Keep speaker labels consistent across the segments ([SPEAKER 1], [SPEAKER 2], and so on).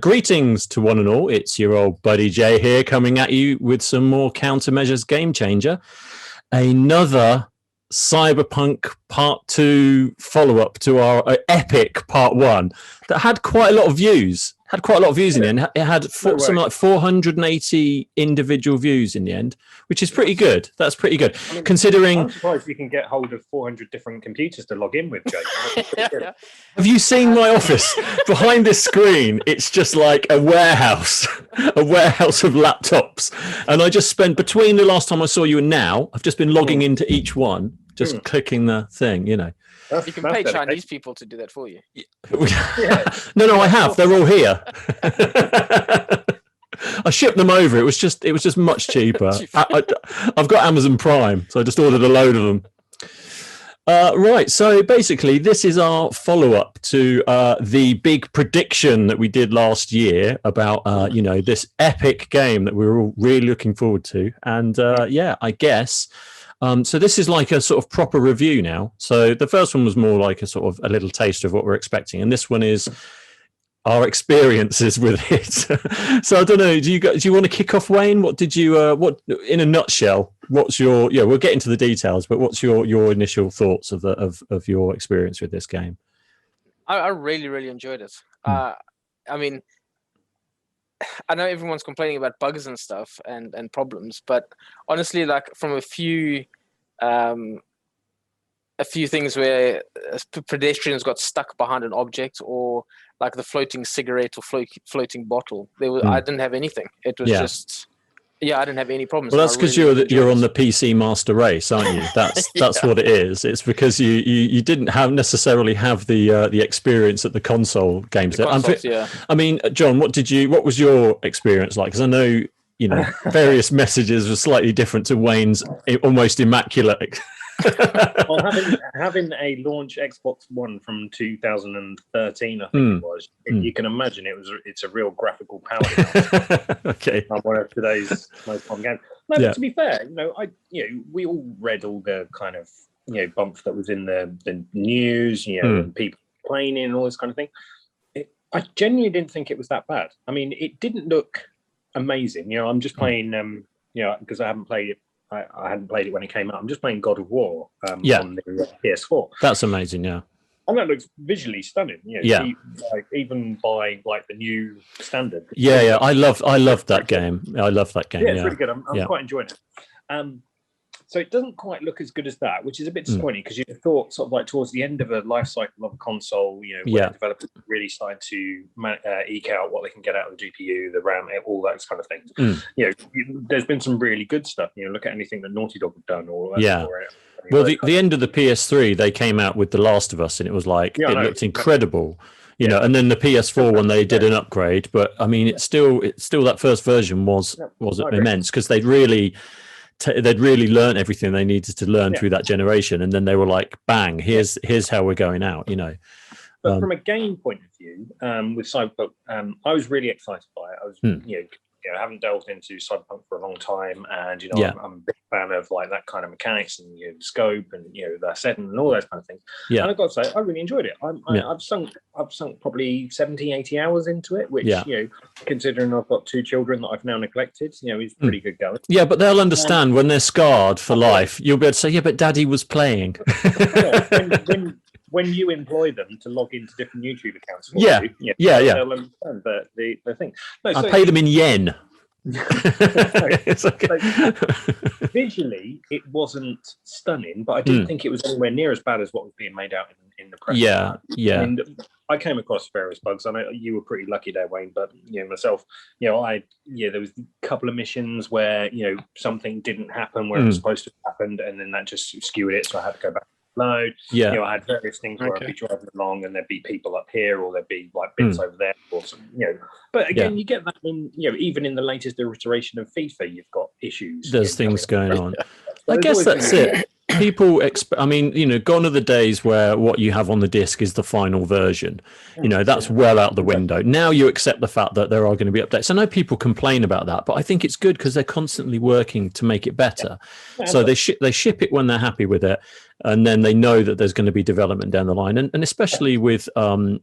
[SPEAKER 1] Greetings to one and all. It's your old buddy Jay here, coming at you with some more Countermeasures Game Changer. Another Cyberpunk Part 2 follow-up to our epic Part 1 that had quite a lot of views. In the end. It had something like 480 individual views in the end, which is pretty good. That's pretty good.
[SPEAKER 2] I mean,
[SPEAKER 1] considering
[SPEAKER 2] I'm surprised you can get hold of 400 different computers to log in with, Jay.
[SPEAKER 1] Have you seen my office? Behind this screen, it's just like a warehouse of laptops. And I just spent, between the last time I saw you and now, I've just been logging into each one, just clicking the thing, you know.
[SPEAKER 3] You can pay Chinese people to do that for you.
[SPEAKER 1] No, I have. They're all here. I shipped them over. It was just much cheaper. I've got Amazon Prime, so I just ordered a load of them. Right. So basically, this is our follow-up to the big prediction that we did last year about this epic game that we were all really looking forward to. And I guess. So this is like a sort of proper review now. So the first one was more like a sort of a little taste of what we're expecting, and this one is our experiences with it. So I don't know. Do you want to kick off, Wayne? What did you what in a nutshell? What's your we'll get into the details, but what's your initial thoughts of your experience with this game?
[SPEAKER 3] I really enjoyed it. I mean, I know everyone's complaining about bugs and stuff and problems, but honestly, like from a few things where pedestrians got stuck behind an object, or like the floating cigarette or floating bottle, I didn't have anything. It was just. Yeah, I didn't have any problems.
[SPEAKER 1] Well, that's because you're on the PC Master Race, aren't you? That's what it is. It's because you didn't necessarily have the experience at the console games. I mean, John, what was your experience like? Because I know various messages were slightly different to Wayne's almost immaculate.
[SPEAKER 2] Well, having a launch Xbox One from 2013, I think it was. You can imagine it's a real graphical power.
[SPEAKER 1] Okay.
[SPEAKER 2] One of today's most common games. No, but to be fair, we all read all the kind of bumps that was in the news, and people complaining and all this kind of thing. I genuinely didn't think it was that bad. I mean, it didn't look amazing. I'm just playing, because I haven't played it. I hadn't played it when it came out. I'm just playing God of War on the PS4.
[SPEAKER 1] That's amazing, yeah.
[SPEAKER 2] And that looks visually stunning. Even by like the new standard.
[SPEAKER 1] Yeah. I love that game. I love that game.
[SPEAKER 2] Yeah, it's really good. I'm quite enjoying it. So it doesn't quite look as good as that, which is a bit disappointing, because you'd have thought sort of like towards the end of a life cycle of a console, where developers really started to eke out what they can get out of the GPU, the RAM, all those kind of things. There's been some really good stuff. Look at anything that Naughty Dog have done.
[SPEAKER 1] Well, the end of the PS3, they came out with The Last of Us, and it was like it looked incredible. And then the PS4 one, they did an upgrade, but I mean, it's still that first version was immense, because they'd really learned everything they needed to learn through that generation, and then they were like, bang, here's how we're going out,
[SPEAKER 2] But from a game point of view, with Cyberpunk, I was really excited by it. I was I haven't delved into Cyberpunk for a long time, and I'm a big fan of like that kind of mechanics and the scope and the setting and all those kind of things. And I've got to say, I really enjoyed it. I've sunk probably 70, 80 hours into it, which considering I've got 2 children that I've now neglected, is pretty good going.
[SPEAKER 1] Yeah, but they'll understand when they're scarred for life. You'll be able to say, yeah, but Daddy was playing.
[SPEAKER 2] When you employ them to log into different YouTube accounts,
[SPEAKER 1] they'll
[SPEAKER 2] understand the thing.
[SPEAKER 1] I pay them in yen.
[SPEAKER 2] It's okay. So, visually, it wasn't stunning, but I didn't think it was anywhere near as bad as what was being made out in the press.
[SPEAKER 1] Yeah.
[SPEAKER 2] I mean, I came across various bugs. I know you were pretty lucky there, Wayne, but myself, there was a couple of missions where something didn't happen where it was supposed to have happened, and then that just skewed it, so I had to go back. load.
[SPEAKER 1] Yeah.
[SPEAKER 2] You know, I had various things where I'd be driving along and there'd be people up here or there'd be like bits over there or some, you know. But again, you get that in, you know, even in the latest iteration of FIFA, you've got issues.
[SPEAKER 1] There's things going on.
[SPEAKER 2] So
[SPEAKER 1] I guess that's it. People I mean, you know, gone are the days where what you have on the disc is the final version. You know, that's well out the window. Now you accept the fact that there are going to be updates. I know people complain about that, but I think it's good because they're constantly working to make it better. So they ship it when they're happy with it, and then they know that there's going to be development down the line. And especially with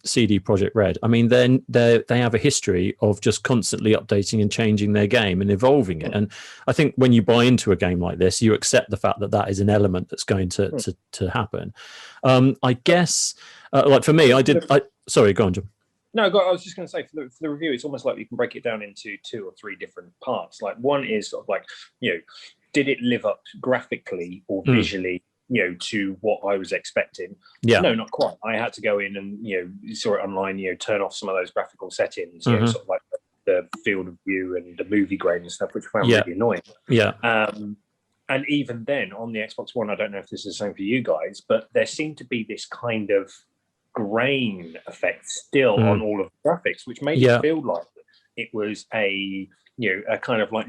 [SPEAKER 1] CD Projekt Red, I mean, they have a history of just constantly updating and changing their game and evolving it. And I think when you buy into a game like this, you accept the fact that that is an element that's going to happen. I guess, like for me, sorry, go on, John.
[SPEAKER 2] No, I was just going to say for the review, it's almost like you can break it down into 2 or 3 different parts. Like one is sort of like, you know, did it live up graphically or visually, you know, to what I was expecting? Yeah. No, not quite. I had to go in and, you know, saw it online, you know, turn off some of those graphical settings, you know, sort of like the field of view and the movie grain and stuff, which I found really annoying. Yeah. And even then, on the Xbox One, I don't know if this is the same for you guys, but there seemed to be this kind of grain effect still on all of the graphics, which made it feel like it was a kind of like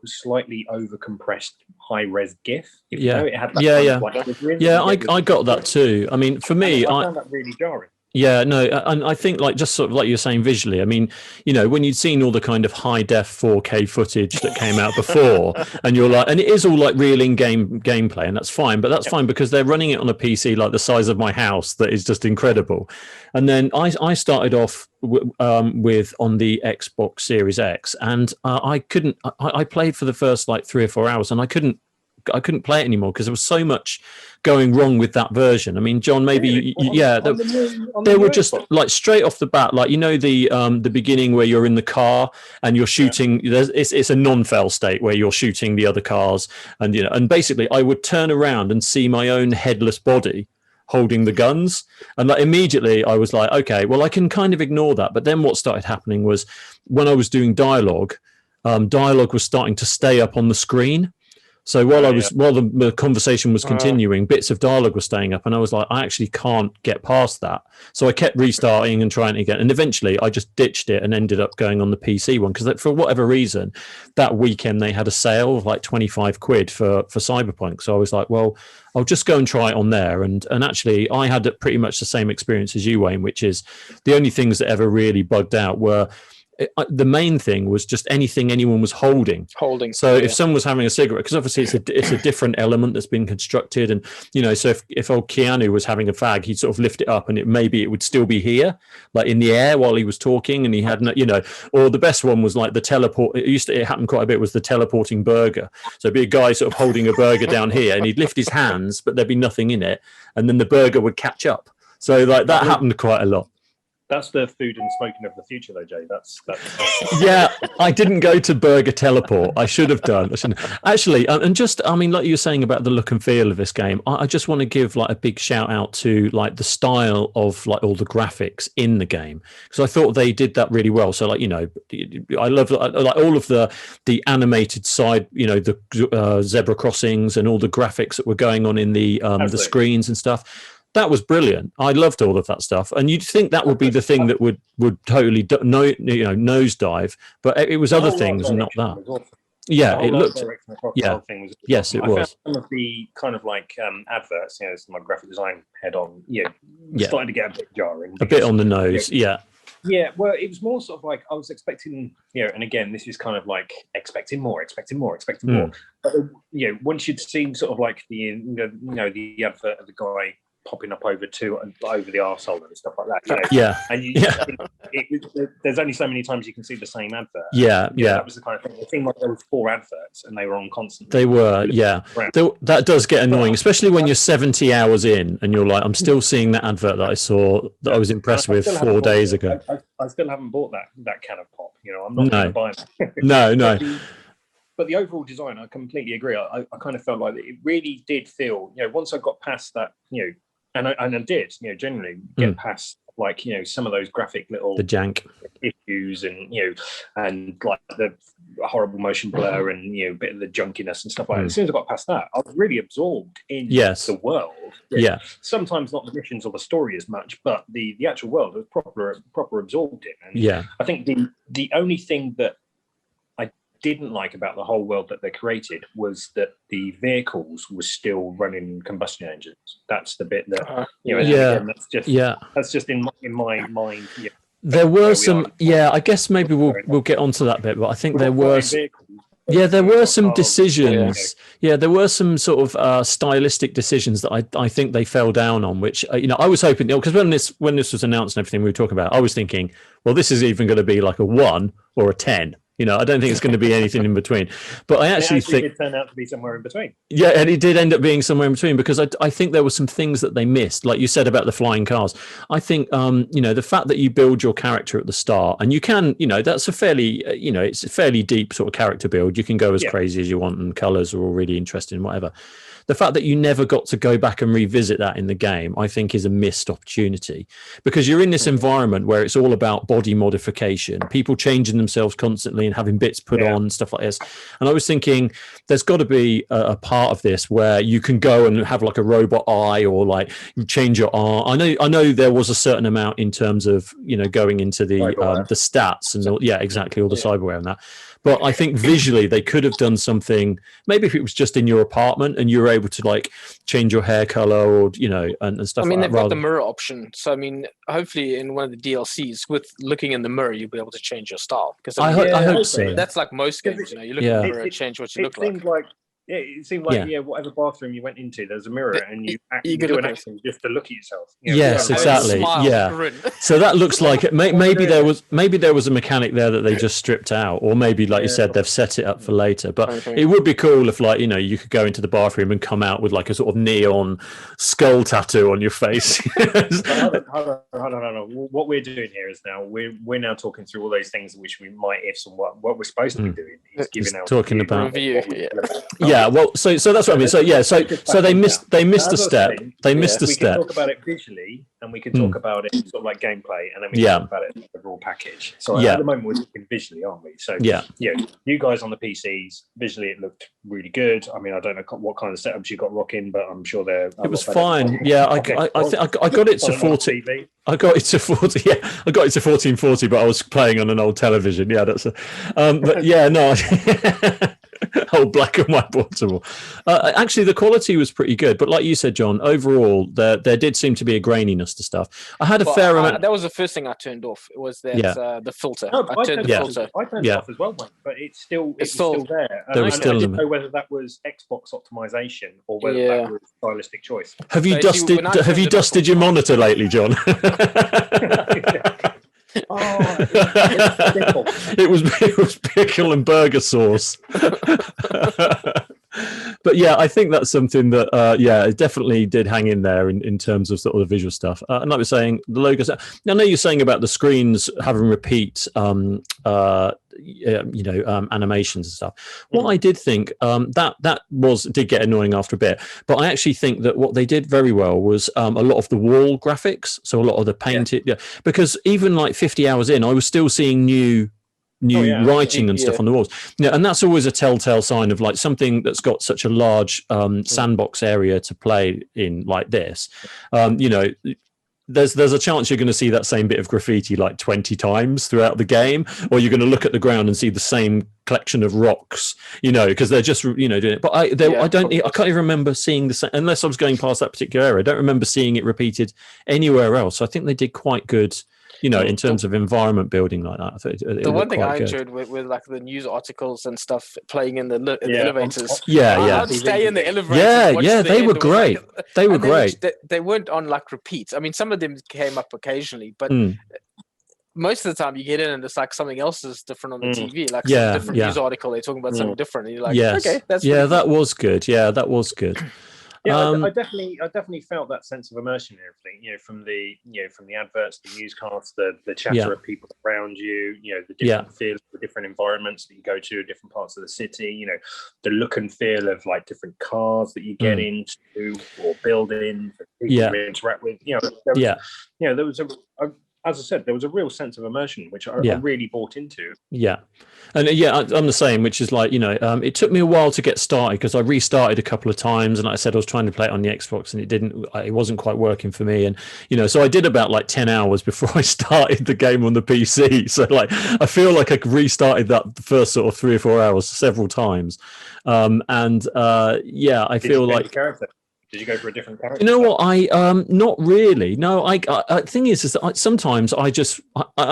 [SPEAKER 2] slightly over-compressed high-res GIF. If you know, it had that
[SPEAKER 1] I got that too. I mean, for me,
[SPEAKER 2] I found that really jarring.
[SPEAKER 1] Yeah, no, and I think like just sort of like you're saying visually, I mean, you know, when you'd seen all the kind of high def 4K footage that came out before, and you're like, and it is all like real in-game gameplay, and that's fine, but that's fine because they're running it on a PC like the size of my house that is just incredible. And then I started off with on the Xbox Series X, and I played for the first like 3 or 4 hours, and I couldn't play it anymore because there was so much going wrong with that version. I mean, John, maybe they were just like straight off the bat, like, you know, the beginning where you're in the car and you're shooting. It's a non-fail state where you're shooting the other cars, and you know, and basically I would turn around and see my own headless body holding the guns, and like immediately I was like, okay, well, I can kind of ignore that. But then what started happening was when I was doing dialogue was starting to stay up on the screen. So while the conversation was continuing, bits of dialogue were staying up, and I was like, I actually can't get past that. So I kept restarting and trying again, and eventually I just ditched it and ended up going on the PC one because for whatever reason, that weekend they had a sale of like 25 quid for Cyberpunk. So I was like, well, I'll just go and try it on there. And actually, I had pretty much the same experience as you, Wayne, which is the only things that ever really bugged out were. The main thing was just anything anyone was holding. So if someone was having a cigarette, because obviously it's a different element that's been constructed, and you know, so if old Keanu was having a fag, he'd sort of lift it up, and it would still be here, like in the air while he was talking, and he had no, you know. Or the best one was like the teleport. It happened quite a bit. Was the teleporting burger? So it'd be a guy sort of holding a burger down here, and he'd lift his hands, but there'd be nothing in it, and then the burger would catch up. So like that happened quite a lot.
[SPEAKER 2] That's the food and smoking of the future, though, Jay. That's
[SPEAKER 1] yeah, I didn't go to Burger Teleport. I should have done. Actually, and just, I mean, like you were saying about the look and feel of this game, I just want to give like a big shout out to like the style of like all the graphics in the game, because I thought they did that really well. So like, you know, I love like all of the animated side, you know, the zebra crossings and all the graphics that were going on in the screens and stuff. That was brilliant. I loved all of that stuff, and you'd think that would be the thing that would totally nosedive, but it was other things, not that. Yeah, it looked. Yeah, yes, it was.
[SPEAKER 2] Some of the kind of like adverts, you know, my graphic design head on, starting to get a bit jarring.
[SPEAKER 1] A bit on the nose,
[SPEAKER 2] Yeah, well, it was more sort of like I was expecting, you know, and again, this is kind of like expecting more. But you know, once you'd seen sort of like the advert of the guy popping up over the arsehole and stuff like that. You know? And there's only so many times you can see the same advert.
[SPEAKER 1] Yeah.
[SPEAKER 2] That was the kind of thing. It seemed like there were 4 adverts and they were on constantly.
[SPEAKER 1] They were, yeah. That does get annoying, especially when you're 70 hours in and you're like, I'm still seeing that advert that I saw that I was impressed with 4 days ago.
[SPEAKER 2] I still haven't bought that can of pop. You know, I'm not going to buy it.
[SPEAKER 1] No.
[SPEAKER 2] But the overall design, I completely agree. I kind of felt like it really did feel, you know, once I got past that, you know, and I did, you know, generally get past like, you know, some of those graphic little
[SPEAKER 1] the jank
[SPEAKER 2] issues and, you know, and like horrible motion blur and a bit of the junkiness and stuff like that. As soon as I got past that, I was really absorbed in the world.
[SPEAKER 1] Yeah.
[SPEAKER 2] Sometimes not the missions or the story as much, but the actual world was proper absorbed in. And I think the only thing that I didn't like about the whole world that they created was that the vehicles were still running combustion engines. That's the bit that that's just in my mind. Yeah.
[SPEAKER 1] There were some, I guess maybe we'll get onto that bit, but I think there were some decisions. Yeah, there were some sort of stylistic decisions that I think they fell down on, which I was hoping, because when this was announced and everything we were talking about, I was thinking, well, this is even going to be like a 1 or a 10. I don't think it's going to be anything in between. But I actually think
[SPEAKER 2] it turned out to be somewhere in between.
[SPEAKER 1] Yeah, and it did end up being somewhere in between, because I think there were some things that they missed, like you said about the flying cars. I think the fact that you build your character at the start, and you can, that's a fairly it's a fairly deep sort of character build. You can go as crazy as you want, and colors are all really interesting, whatever. The fact that you never got to go back and revisit that in the game, I think, is a missed opportunity, because you're in this environment where it's all about body modification, people changing themselves constantly and having bits put on, stuff like this. And I was thinking there's got to be a part of this where you can go and have like a robot eye, or like change your arm. I know there was a certain amount in terms of, going into the stats and all the cyberware and that. But I think visually they could have done something, maybe if it was just in your apartment and you were able to like change your hair color, or, and stuff like that.
[SPEAKER 3] I mean, they've got the mirror option. So, I mean, hopefully in one of the DLCs, with looking in the mirror, you'll be able to change your style. Because
[SPEAKER 1] I hope so.
[SPEAKER 3] That's like most games, you look in the mirror and change what you look like.
[SPEAKER 2] It seemed like whatever bathroom you went into, there's a mirror, and you do an action just to look at yourself.
[SPEAKER 1] Yes, exactly. So that looks like it. Maybe there was a mechanic there that they just stripped out, or maybe, like you said, they've set it up for later. But it would be cool if, like, you could go into the bathroom and come out with like a sort of neon skull tattoo on your face.
[SPEAKER 2] Hold on. What we're doing here is now we're now talking through all those things which we might ifs, and what we're supposed to be doing is giving out
[SPEAKER 1] talking about
[SPEAKER 3] review.
[SPEAKER 1] Well, so that's what I mean. So they missed a step. They missed a step.
[SPEAKER 2] We can talk about it visually, and we can talk about it sort of like gameplay, and then we can talk about it as a raw package. So at the moment we're talking visually, aren't we? So you guys on the PCs, visually it looked really good. I mean, I don't know what kind of setups you got rocking, but I'm sure they're.
[SPEAKER 1] It was fine. Yeah, I think I got it to 40. I got it to 40. Yeah, I got it to 1440, but I was playing on an old television. Yeah, that's a. But yeah, no. Old black and white portable. Actually, the quality was pretty good, but like you said, John, overall there did seem to be a graininess to stuff. I had a fair amount.
[SPEAKER 3] That was the first thing I turned off. It was that the filter.
[SPEAKER 2] No, I turned the filter. I turned it off as well, mate, but it's still there.
[SPEAKER 1] There was still.
[SPEAKER 2] I didn't know whether that was Xbox optimization or whether that was a stylistic choice.
[SPEAKER 1] Have you dusted your monitor lately, John? It was pickle and burger sauce. But yeah, I think that's something that it definitely did hang in there in terms of sort of the visual stuff. And like we're saying, the logos. I know you're saying about the screens having repeat animations and stuff. What I did think did get annoying after a bit, but I actually think that what they did very well was a lot of the wall graphics, so a lot of the painted, because even like 50 hours in, I was still seeing new writing and stuff on the walls. And that's always a telltale sign of like something that's got such a large sandbox area to play in like this. There's a chance you're going to see that same bit of graffiti like 20 times throughout the game, or you're going to look at the ground and see the same collection of rocks, because they're just doing it. But I can't even remember seeing the same, unless I was going past that particular area. I don't remember seeing it repeated anywhere else. So I think they did quite good. In terms of environment building like that.
[SPEAKER 3] The one thing I enjoyed with like the news articles and stuff playing in the elevators.
[SPEAKER 1] I'd
[SPEAKER 3] stay in the elevators.
[SPEAKER 1] They were great. They were great.
[SPEAKER 3] They weren't on like repeats. I mean, some of them came up occasionally, but most of the time you get in and it's like something else is different on the TV, like some different news article. They're talking about something different, and you're like, okay, that's
[SPEAKER 1] that was good. Yeah, that was good.
[SPEAKER 2] Yeah, I definitely felt that sense of immersion and everything. From the adverts, the newscasts, the chatter of people around you. The different feels, the different environments that you go to, different parts of the city. The look and feel of like different cars that you get into, or buildings that people interact with. There was as I said, there was a real sense of immersion, which I really bought into.
[SPEAKER 1] Yeah. And I'm the same, which is like, it took me a while to get started because I restarted a couple of times. And like I said, I was trying to play it on the Xbox and it wasn't quite working for me. And, so I did about like 10 hours before I started the game on the PC. So like, I feel like I restarted that the first sort of 3 or 4 hours several times. I feel like.
[SPEAKER 2] Did you go for a different character?
[SPEAKER 1] You know what? Not really. No, thing is that sometimes I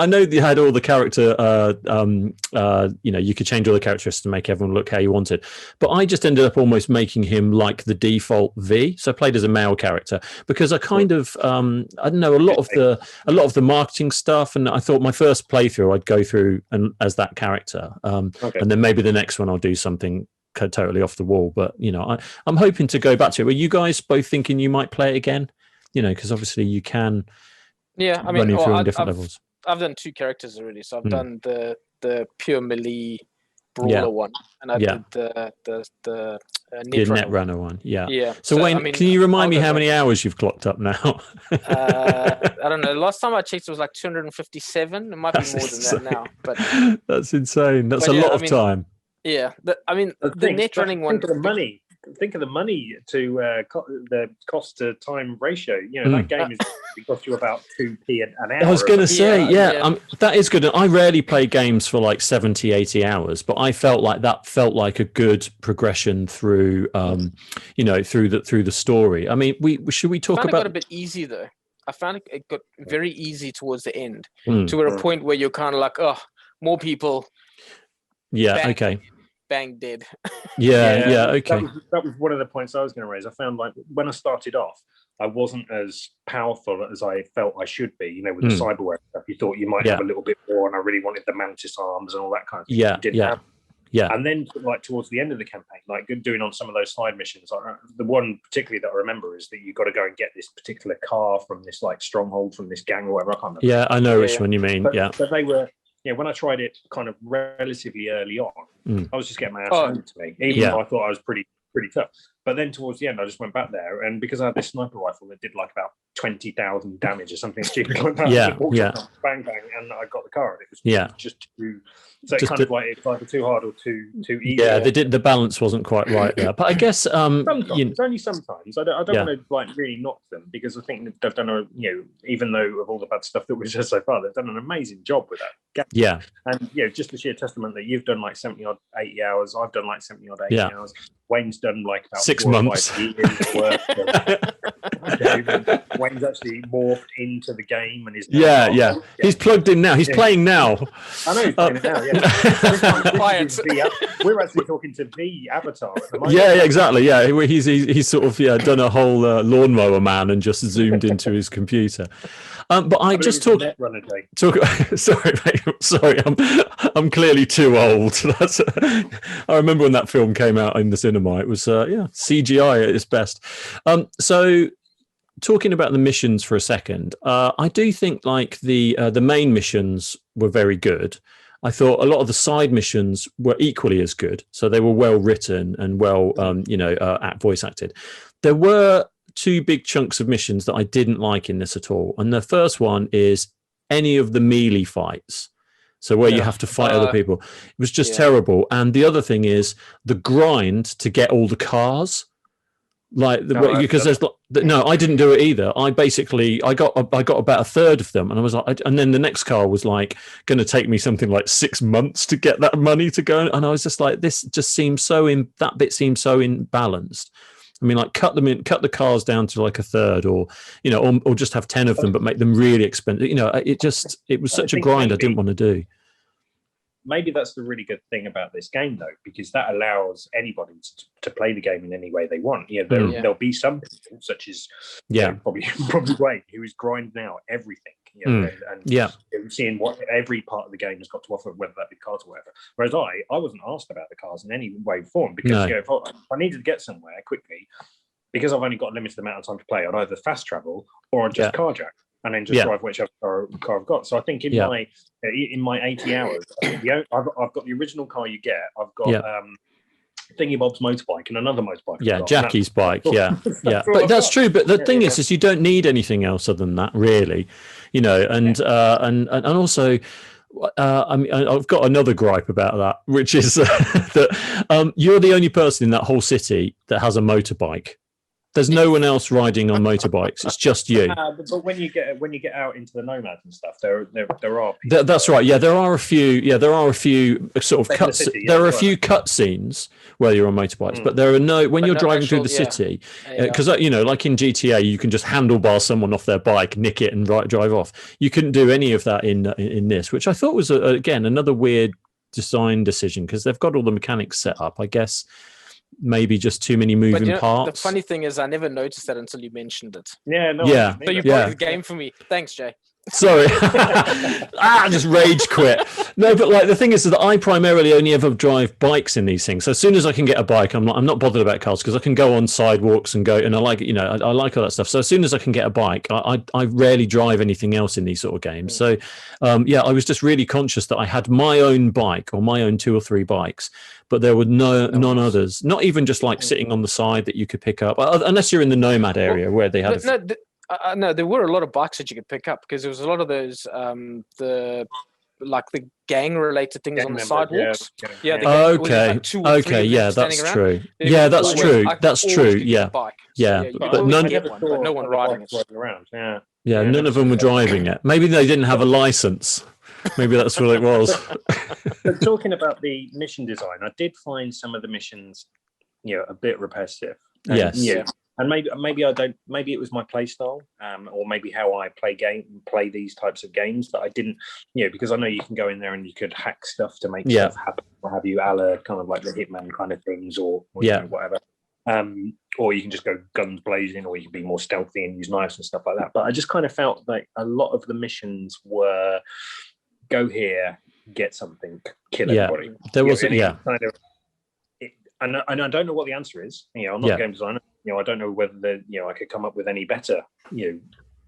[SPEAKER 1] know you had all the character, you could change all the characteristics to make everyone look how you wanted, but I just ended up almost making him like the default V. So I played as a male character because I kind of, I don't know, a lot of the marketing stuff, and I thought my first playthrough I'd go through as that character, and then maybe the next one I'll do something totally off the wall, but I'm hoping to go back to it. Were you guys both thinking you might play it again? Because obviously you can.
[SPEAKER 3] Yeah, I mean,
[SPEAKER 1] through on different levels.
[SPEAKER 3] I've done 2 characters already, so I've done the pure melee brawler one, and I did the
[SPEAKER 1] Netrunner one.
[SPEAKER 3] Yeah.
[SPEAKER 1] So Wayne, can you remind me how many hours you've clocked up now?
[SPEAKER 3] I don't know. Last time I checked, it was like 257. It might be more than that now, but
[SPEAKER 1] that's insane. That's a lot of time.
[SPEAKER 3] Yeah, the net running one.
[SPEAKER 2] Think of the money. Think of the money to the cost to time ratio. That game is cost you about 2p an hour.
[SPEAKER 1] I was going to say, that is good. I rarely play games for like 70, 80 hours, but I felt like that felt like a good progression through, through the story. I mean, should we talk about?
[SPEAKER 3] It got a bit easy though. I found it got very easy towards the end, to a point where you're kind of like, oh, more people.
[SPEAKER 1] Yeah. Okay.
[SPEAKER 3] Bang dead.
[SPEAKER 1] Yeah. Okay.
[SPEAKER 2] That was one of the points I was going to raise. I found like when I started off, I wasn't as powerful as I felt I should be. With the cyberware stuff, you thought you might have a little bit more, and I really wanted the mantis arms and all that kind of thing.
[SPEAKER 1] Yeah.
[SPEAKER 2] And then, like towards the end of the campaign, like doing on some of those side missions, the one particularly that I remember is that you got to go and get this particular car from this like stronghold from this gang or whatever. I can't remember.
[SPEAKER 1] Yeah, I know which one you mean.
[SPEAKER 2] But they were. When I tried it kind of relatively early on, I was just getting my ass handed to me, even though I thought I was pretty tough. But then towards the end, I just went back there, and because I had this sniper rifle that did like about 20,000 damage or something stupid like that, bang bang, and I got the car, and it was just too. So it's either too hard or too easy.
[SPEAKER 1] Yeah, the balance wasn't quite right there. But I guess
[SPEAKER 2] sometimes, only sometimes. I don't want to like really knock them, because I think they've done even though of all the bad stuff that we've said so far, they've done an amazing job with that.
[SPEAKER 1] Yeah.
[SPEAKER 2] And just the sheer testament that you've done like 70 odd 80 hours, I've done like 70 odd 80 hours. Wayne's done like about
[SPEAKER 1] 6 months.
[SPEAKER 2] Worth Wayne's actually morphed into the game and is
[SPEAKER 1] he's plugged in now. He's playing now.
[SPEAKER 2] I know he's playing it now. We're actually talking to the avatar at the moment.
[SPEAKER 1] Yeah, exactly. Yeah, he's sort of done a whole lawnmower man and just zoomed into his computer. But I just talk. Sorry, mate. Sorry, I'm clearly too old. I remember when that film came out in the cinema. It was CGI at its best. So talking about the missions for a second, I do think like the main missions were very good. I thought a lot of the side missions were equally as good. So they were well written and well, voice acted. There were 2 big chunks of missions that I didn't like in this at all. And the first one is any of the melee fights. So where you have to fight other people. It was just terrible. And the other thing is the grind to get all the cars. Because there's I didn't do it either. I got about a third of them, and I was like, and then the next car was like going to take me something like 6 months to get that money to go, and I was just like, this just seems that bit seems so imbalanced. I mean, like cut the cars down to like a third, or or just have 10 of them, but make them really expensive. It was such a grind I didn't want to do.
[SPEAKER 2] Maybe that's the really good thing about this game, though, because that allows anybody to play the game in any way they want. There'll be some people, such as probably Wayne, who is grinding out everything. Seeing what every part of the game has got to offer, whether that be cars or whatever. Whereas I wasn't asked about the cars in any way or form, because if I needed to get somewhere quickly, because I've only got a limited amount of time to play, I'd either fast travel or I'd just carjack and then just drive whichever car I've got. So I think in my 80 hours, I've got the original car you get. I've got Thingy Bob's motorbike and another motorbike.
[SPEAKER 1] Yeah, Jackie's bike. Yeah, yeah. But that's true. But the thing is you don't need anything else other than that, really. You know, and also. I mean, I've got another gripe about that, which is that you're the only person in that whole city that has a motorbike. There's no one else riding on motorbikes. It's just you.
[SPEAKER 2] But when you get out into the nomads and stuff, there are.
[SPEAKER 1] That's right. Yeah, there are a few. Yeah, there are a few sort of cuts. There are a few cut scenes where you're on motorbikes, but there are no when you're driving through the city. Because you know, like in GTA, you can just handlebar someone off their bike, nick it, and drive off. You couldn't do any of that in this, which I thought was again another weird design decision because they've got all the mechanics set up. I guess. Maybe just too many moving parts.
[SPEAKER 3] The funny thing is, I never noticed that until you mentioned it.
[SPEAKER 2] Yeah, no.
[SPEAKER 1] Yeah.
[SPEAKER 3] So you broke the game for me. Thanks, Jay.
[SPEAKER 1] Sorry. Just rage quit. No, but like the thing is that I primarily only ever drive bikes in these things. So as soon as I can get a bike, I'm not bothered about cars because I can go on sidewalks and go, and I like, you know, I like all that stuff. So as soon as I can get a bike, I rarely drive anything else in these sort of games. So yeah, I was just really conscious that I had my own bike or my own 2 or 3 bikes, but there were none others. Not even just like sitting on the side that you could pick up, unless you're in the nomad area where they had.
[SPEAKER 3] No, there were a lot of bikes that you could pick up because there was a lot of those the gang-related things on the sidewalks. Yeah.
[SPEAKER 1] Okay. Yeah, that's true. Yeah, that's true. That's true. Yeah. Yeah, but
[SPEAKER 3] no one riding it
[SPEAKER 2] around.
[SPEAKER 1] Yeah, none of them were driving it. Maybe they didn't have a license. Maybe that's what it was.
[SPEAKER 2] But talking about the mission design, I did find some of the missions, you know, a bit repetitive.
[SPEAKER 1] Yes.
[SPEAKER 2] Yeah. And maybe I don't. Maybe it was my play style, or maybe how I play these types of games that I didn't, you know, because I know you can go in there and you could hack stuff to make stuff happen, or have you a la kind of like the Hitman kind of things, or you know, whatever. Or you can just go guns blazing, or you can be more stealthy and use knives and stuff like that. But I just kind of felt like a lot of the missions were go here, get something, kill everybody.
[SPEAKER 1] There was
[SPEAKER 2] kind of. And I don't know what the answer is. You know, I'm not a game designer. You know, I don't know whether I could come up with any better, you know,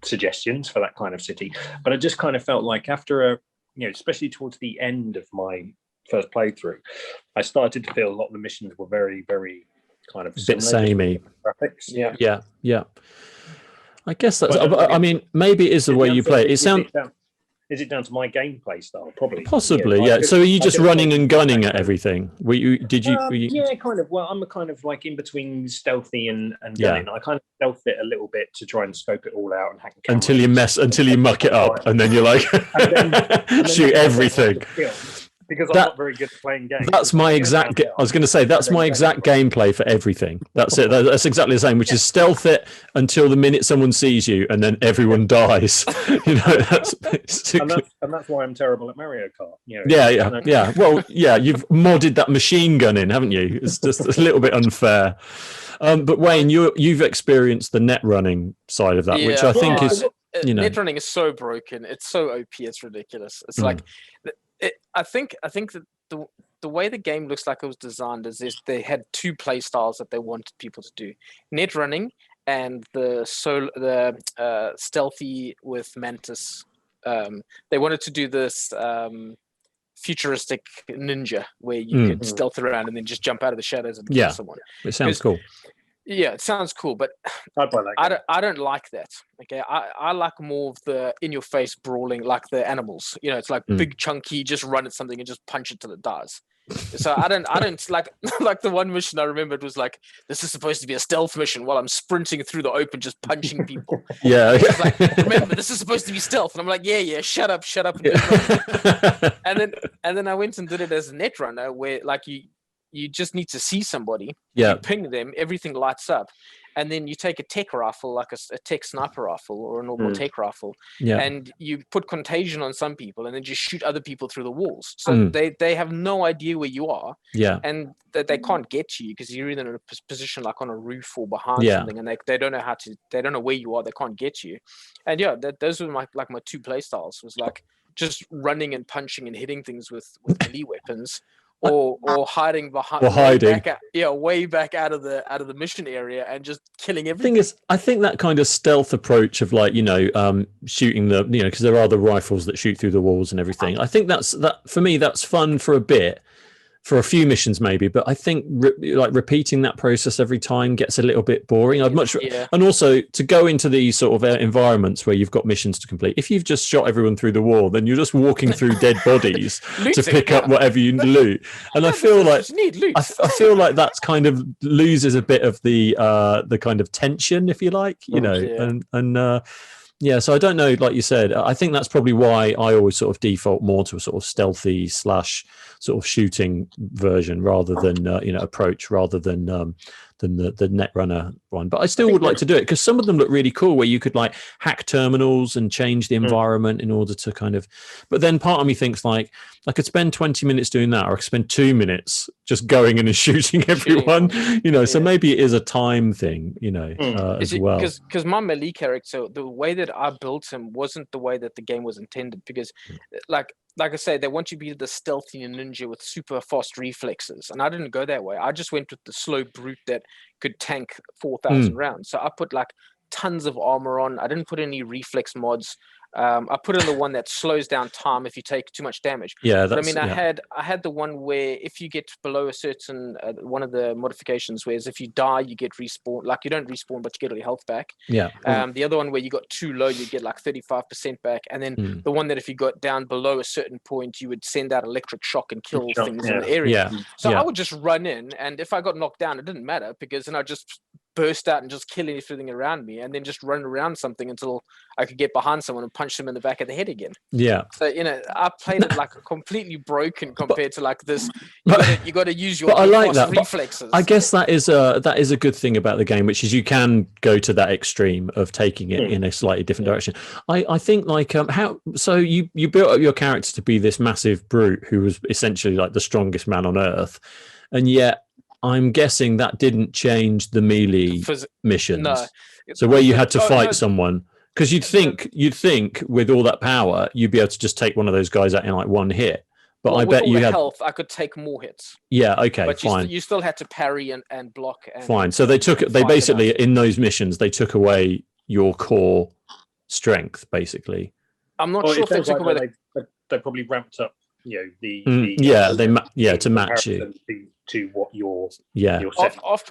[SPEAKER 2] suggestions for that kind of city. But I just kind of felt like after especially towards the end of my first playthrough, I started to feel a lot of the missions were very, very kind of
[SPEAKER 1] a bit samey.
[SPEAKER 2] Graphics.
[SPEAKER 1] Yeah. I guess that's. I mean, maybe it is the way you play it. It sounds.
[SPEAKER 2] Is it down to my gameplay style? Probably.
[SPEAKER 1] Possibly, yeah. So are you just running and gunning at everything? Were you?
[SPEAKER 2] Yeah, kind of. Well, I'm a kind of like in between stealthy and gunning. I kind of stealth it a little bit to try and scope it all out and hack the camera.
[SPEAKER 1] Until you muck it up, and then you're like, shoot everything.
[SPEAKER 2] Because I'm not very good at playing games.
[SPEAKER 1] That's my exact. I was going to say that's my exact gameplay for everything. That's it. That's exactly the same. Which is stealth it until the minute someone sees you, and then everyone dies. You know, that's basically.
[SPEAKER 2] And that's why I'm terrible at Mario Kart. You know,
[SPEAKER 1] yeah. Well, yeah, you've modded that machine gun in, haven't you? It's just a little bit unfair. But Wayne, you've experienced the net running side of that, which I think is.
[SPEAKER 3] Net running is so broken. It's so OP. It's ridiculous. It's like. I think that the way the game looks like it was designed is they had 2 play styles that they wanted people to do: net running and the stealthy with Mantis. They wanted to do this futuristic ninja where you could stealth around and then just jump out of the shadows and kill someone.
[SPEAKER 1] It sounds cool.
[SPEAKER 3] Yeah, it sounds cool, but I don't like that. Okay, I like more of the in-your-face brawling, like the animals. You know, it's like big, chunky, just run at something and just punch it till it dies. So I don't like the one mission I remembered was like, this is supposed to be a stealth mission while I'm sprinting through the open, just punching people.
[SPEAKER 1] Yeah.
[SPEAKER 3] Like, remember, this is supposed to be stealth, and I'm like, yeah, shut up. And then I went and did it as a net runner, where like you just need to see somebody, you ping them, everything lights up, and then you take a tech rifle, like a tech sniper rifle or a normal tech rifle, and you put contagion on some people and then just shoot other people through the walls. So they have no idea where you are, and they can't get to you because you're either in a position like on a roof or behind something, and they don't know they don't know where you are, they can't get you. And those were my 2 play styles, was like just running and punching and hitting things with melee weapons. Or hiding behind, way back out of the mission area and just killing everything.
[SPEAKER 1] Thing is, I think that kind of stealth approach of like shooting the because there are the rifles that shoot through the walls and everything. I think that for me that's fun for a bit, for a few missions maybe, but I think like repeating that process every time gets a little bit boring. I'd much and also to go into these sort of environments where you've got missions to complete. If you've just shot everyone through the wall, then you're just walking through dead bodies to pick up whatever you loot. And I feel like I feel like that's kind of loses a bit of the kind of tension, if you like, you know, yeah, so I don't know, like you said, I think that's probably why I always sort of default more to a sort of stealthy / sort of shooting version rather than, approach rather than the Netrunner one. But I still would like to do it because some of them look really cool where you could like hack terminals and change the environment in order to kind of, but then part of me thinks like, I could spend 20 minutes doing that, or I could spend 2 minutes just going in and shooting everyone, you know, so maybe it is a time thing, you know, as well.
[SPEAKER 3] Because my melee character, the way that I built him wasn't the way that the game was intended, because like I say, they want you to be the stealthy ninja with super fast reflexes. And I didn't go that way. I just went with the slow brute that could tank 4,000 rounds. So I put like tons of armor on. I didn't put any reflex mods. I put in the one that slows down time if you take too much damage.
[SPEAKER 1] Yeah,
[SPEAKER 3] but I mean, I had the one where if you get below a certain one of the modifications, whereas if you die, you get respawn. Like you don't respawn, but you get all your health back.
[SPEAKER 1] Yeah.
[SPEAKER 3] The other one where you got too low, you get like 35% back, and then the one that if you got down below a certain point, you would send out electric shock and kill things in the area. So I would just run in, and if I got knocked down, it didn't matter because then I just burst out and just kill everything around me, and then just run around something until I could get behind someone and punch them in the back of the head again. Yeah. So you know, I played it like completely broken compared to like this. You got to use your reflexes.
[SPEAKER 1] I guess that is a good thing about the game, which is you can go to that extreme of taking it in a slightly different direction. I think like how so you built up your character to be this massive brute who was essentially like the strongest man on earth, and yet I'm guessing that didn't change the melee missions. No. So where you had to fight someone, because you'd think with all that power, you'd be able to just take one of those guys out in like one hit. But I bet you had
[SPEAKER 3] health. I could take more hits.
[SPEAKER 1] Yeah. Okay.
[SPEAKER 3] But
[SPEAKER 1] fine.
[SPEAKER 3] You still had to parry and block. And
[SPEAKER 1] fine. So they basically in those missions they took away your core strength. Basically.
[SPEAKER 3] I'm not sure if they took away.
[SPEAKER 2] They probably ramped up. You
[SPEAKER 1] know to match you.
[SPEAKER 2] To what your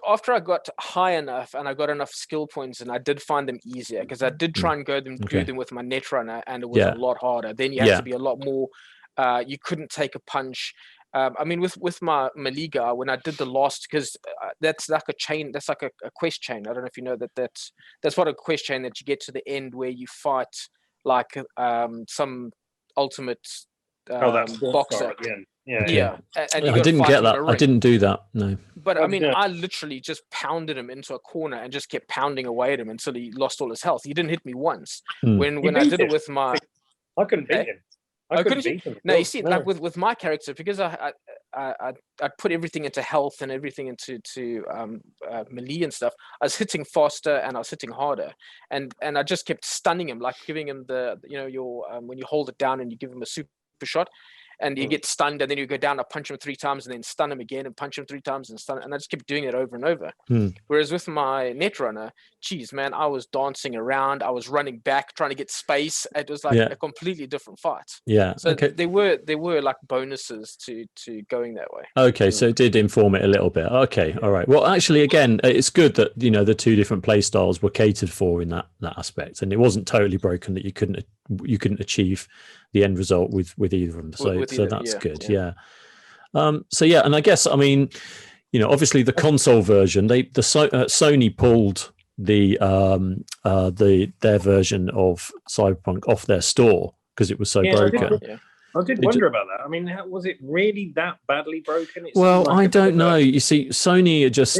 [SPEAKER 3] after I got high enough and I got enough skill points, and I did find them easier because I did try and do them with my Netrunner, and it was a lot harder. Then you had to be a lot more. You couldn't take a punch. I mean, with my melee guy, when I did the last, because that's like a chain, that's like a quest chain. I don't know if you know that's what a quest chain that you get to the end where you fight like some ultimate boxer. Yeah. And
[SPEAKER 1] I didn't get that. I didn't do that. No.
[SPEAKER 3] But I mean, I literally just pounded him into a corner and just kept pounding away at him until he lost all his health. He didn't hit me once. When I did it with my,
[SPEAKER 2] I couldn't beat him. I couldn't beat him.
[SPEAKER 3] No, you see, like with my character, because I put everything into health and everything into melee and stuff. I was hitting faster and I was hitting harder, and I just kept stunning him, like giving him the your when you hold it down and you give him a super shot. And you get stunned, and then you go down, I punch him 3 times, and then stun him again, and punch him 3 times, and stun. And I just kept doing it over and over. Whereas with my Netrunner, geez, man, I was dancing around, I was running back, trying to get space. It was like a completely different fight.
[SPEAKER 1] Yeah.
[SPEAKER 3] So there were like bonuses to going that way.
[SPEAKER 1] Okay, so it did inform it a little bit. Okay, all right. Well, actually, again, it's good that the 2 different play styles were catered for in that aspect, and it wasn't totally broken that you couldn't achieve the end result with either of them. So that's good. Yeah. And I guess, I mean, obviously the console version, Sony pulled their version of Cyberpunk off their store because it was so broken.
[SPEAKER 2] I did wonder about that. I mean, was it really that badly broken?
[SPEAKER 1] I don't know. You see, Sony are just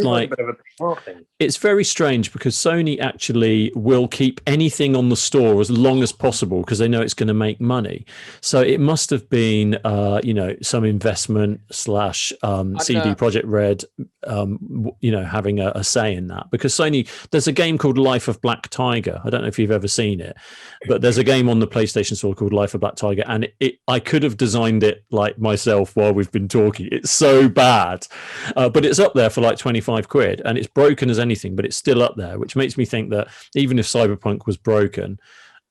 [SPEAKER 1] it's very strange because Sony actually will keep anything on the store as long as possible because they know it's going to make money. So it must have been, some investment / CD Projekt Red, having a say in that. Because Sony, there's a game called Life of Black Tiger. I don't know if you've ever seen it, but there's a game on the PlayStation Store called Life of Black Tiger, and I could have designed it like myself while we've been talking. It's so bad, but it's up there for like 25 quid, and it's broken as anything, but it's still up there, which makes me think that even if Cyberpunk was broken,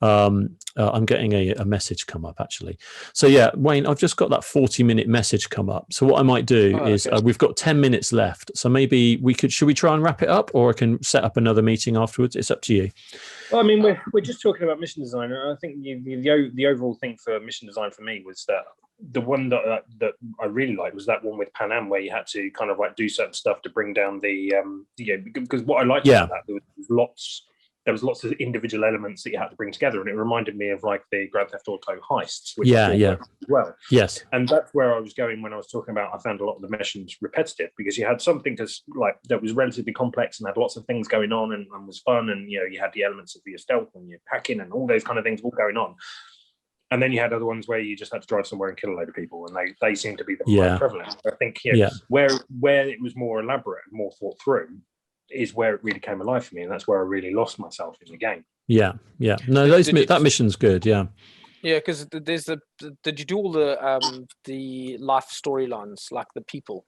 [SPEAKER 1] I'm getting a message come up actually. So yeah, Wayne, I've just got that 40-minute message come up. So what I might do is we've got 10 minutes left. So maybe should we try and wrap it up, or I can set up another meeting afterwards? It's up to you.
[SPEAKER 2] Well, I mean, we're just talking about mission design. And I think the overall thing for mission design for me was that the one that I really liked was that one with Pan Am, where you had to kind of like do certain stuff to bring down the because what I liked about that, there was lots of individual elements that you had to bring together, and it reminded me of like the Grand Theft Auto heists. Which as well.
[SPEAKER 1] Yes.
[SPEAKER 2] And that's where I was going when I was talking about I found a lot of the missions repetitive, because you had something that was relatively complex and had lots of things going on and was fun, and you had the elements of your stealth and your packing and all those kind of things all going on. And then you had other ones where you just had to drive somewhere and kill a load of people, and they seem to be the more prevalent. I think where it was more elaborate and more thought through is where it really came alive for me, and that's where I really lost myself in the game.
[SPEAKER 1] Yeah. No, that mission's good. Yeah.
[SPEAKER 3] Yeah, because there's did you do all the life storylines, like the people,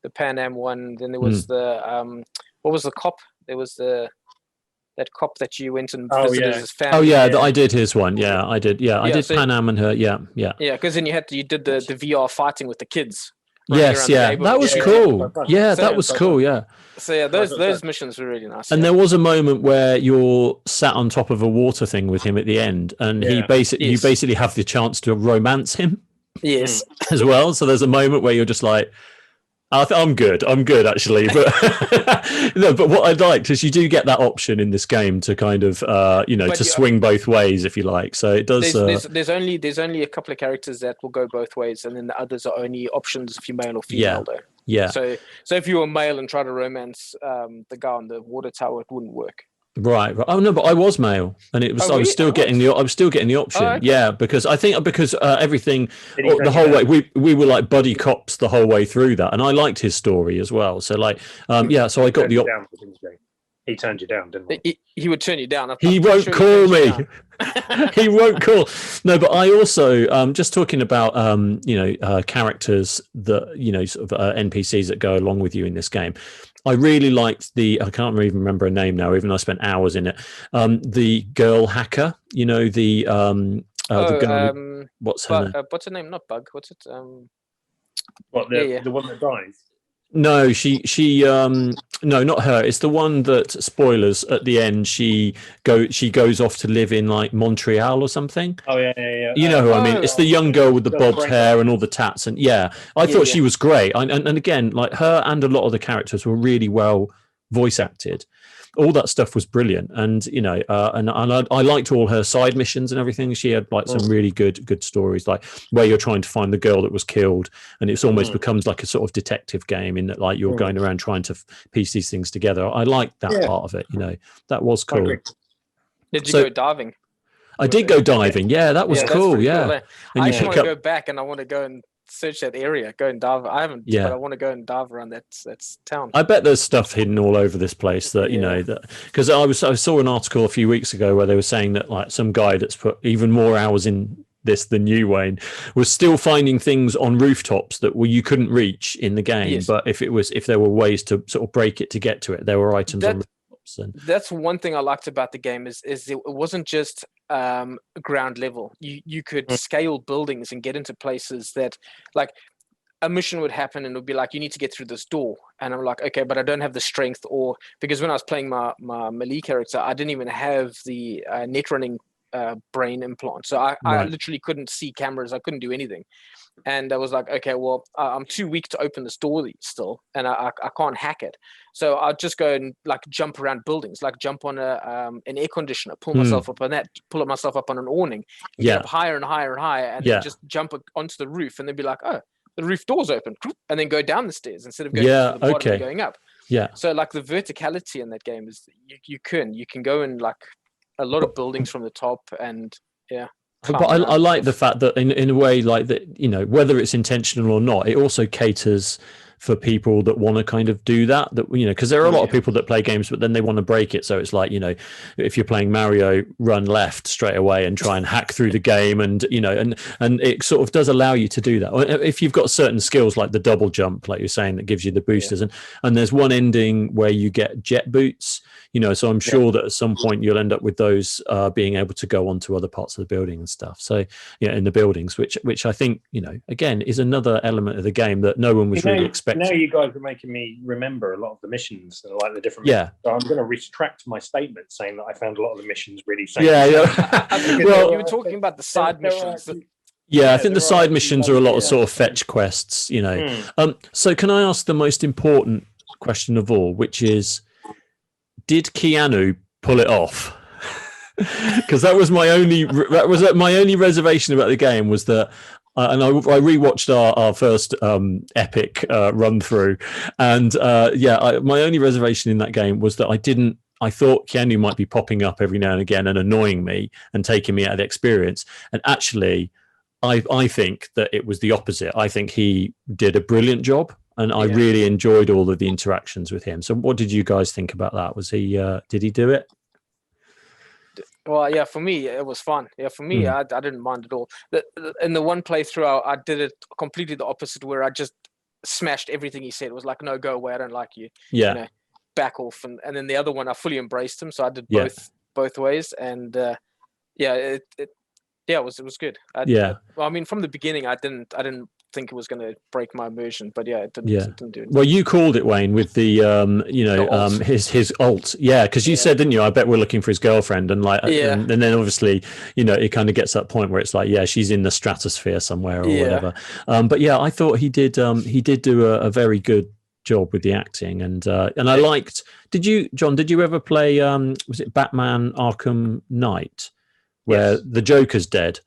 [SPEAKER 3] the Pan Am one? Then there was the what was the cop? There was that cop that you went and visited his family.
[SPEAKER 1] Oh yeah, I did his one. Yeah, I did. Yeah, I did Pan Am and her. Yeah. Yeah,
[SPEAKER 3] because then you did the VR fighting with the kids.
[SPEAKER 1] Yes, yeah, that was cool. Yeah, that was cool. Yeah.
[SPEAKER 3] So yeah, those missions were really nice.
[SPEAKER 1] And there was a moment where you're sat on top of a water thing with him at the end, and you basically have the chance to romance him.
[SPEAKER 3] Yes,
[SPEAKER 1] as well. So there's a moment where you're just like, I'm good actually, but no. But what I liked is you do get that option in this game to kind of to swing both ways if you like. So it does.
[SPEAKER 3] There's only a couple of characters that will go both ways, and then the others are only options if you're male or female. Though.
[SPEAKER 1] Yeah.
[SPEAKER 3] So if you were male and try to romance the guy on the water tower, it wouldn't work.
[SPEAKER 1] Right. Oh no, but I was male, and it was I was still getting the option. Oh, okay. Yeah, because everything the whole way we were like buddy cops the whole way through that, and I liked his story as well. So like so I got the option.
[SPEAKER 2] He turned you down, didn't he?
[SPEAKER 3] He would turn you down.
[SPEAKER 1] He won't call me. He won't call. No, but I also just talking about characters that sort of NPCs that go along with you in this game. I really liked I can't even remember her name now, even though I spent hours in it. The girl hacker, the girl. What's her name?
[SPEAKER 3] What's her name? Not Bug. What's it?
[SPEAKER 2] The one that dies.
[SPEAKER 1] No, no, not her. It's the one that, spoilers, at the end she goes off to live in like Montreal or something.
[SPEAKER 2] Oh yeah.
[SPEAKER 1] You know who I mean? It's the young girl with the bobbed hair and all the tats, and I thought she was great. And again, like her and a lot of the characters were really well voice acted. All that stuff was brilliant, and and I liked all her side missions and everything. She had like some really good stories, like where you're trying to find the girl that was killed, and it's almost becomes like a sort of detective game in that like you're going around trying to piece these things together. I liked that part of it. That was cool.
[SPEAKER 3] Did you go diving?
[SPEAKER 1] I did go diving. Yeah, that was cool. Yeah,
[SPEAKER 3] cool, and I want to go back, and I want to go and search that area, go and dive. I haven't, but I want to go and dive around that town.
[SPEAKER 1] I bet there's stuff hidden all over this place that that, because I saw an article a few weeks ago where they were saying that like some guy that's put even more hours in this than you, Wayne, was still finding things on rooftops that you couldn't reach in the game. But if there were ways to sort of break it to get to it, there were items on rooftops.
[SPEAKER 3] That's one thing I liked about the game is it wasn't just ground level. You could scale buildings and get into places that, like, a mission would happen and it would be like, you need to get through this door, and I'm like, okay, but I don't have the strength, or because when I was playing my melee character, I didn't even have the net running brain implant, so I literally couldn't see cameras, I couldn't do anything. And I was like, okay, well, I'm too weak to open this door still, and I can't hack it. So I'll just go and like jump around buildings, like jump on an air conditioner, pull myself up on that, pull myself up on an awning, get up higher and higher and higher, and then just jump onto the roof, and then be like, oh, the roof door's open, and then go down the stairs instead of going to the bottom and going up. Yeah. So like the verticality in that game is you can go in like a lot of buildings from the top, and
[SPEAKER 1] But I like the fact that in a way like that, whether it's intentional or not, it also caters for people that want to kind of do that, because there are a lot of people that play games, but then they want to break it. So it's like, if you're playing Mario, run left straight away and try and hack through the game. And, and it sort of does allow you to do that. If you've got certain skills like the double jump, like you're saying, that gives you the boosters. And there's one ending where you get jet boots, so I'm sure that at some point you'll end up with those being able to go onto other parts of the building and stuff. So, in the buildings, which I think, again, is another element of the game that no one was really expecting.
[SPEAKER 2] Now you guys are making me remember a lot of the missions, like the different missions. So I'm going to retract my statement saying that I found a lot of the missions really safe.
[SPEAKER 3] Well, you were talking about the side missions.
[SPEAKER 1] I think the side missions are a lot of sort of fetch quests, So can I ask the most important question of all, which is, did Keanu pull it off? Because that was my only reservation about the game, was that and I rewatched our first epic run through, and my only reservation in that game was that I thought Keanu might be popping up every now and again and annoying me and taking me out of the experience, and actually I think that it was the opposite. I think he did a brilliant job, and I really enjoyed all of the interactions with him. So what did you guys think about that? Was he did he do it?
[SPEAKER 3] Well, for me, it was fun. For me, I didn't mind at all. In the one playthrough, I did it completely the opposite, where I just smashed everything he said. It was like, no, go away, I don't like you. Back off. And then the other one, I fully embraced him. So I did both ways. And it was good. Well, I mean, from the beginning, I didn't think it was going to break my immersion, but it didn't do it.
[SPEAKER 1] Well, you called it, Wayne, with the his ult, because you said, didn't you, I bet we're looking for his girlfriend, and and then obviously it kind of gets that point where it's like, she's in the stratosphere somewhere or whatever. But I thought he did do a very good job with the acting, and I liked. Did you, John? Did you ever play? Was it Batman Arkham Knight, where the Joker's dead?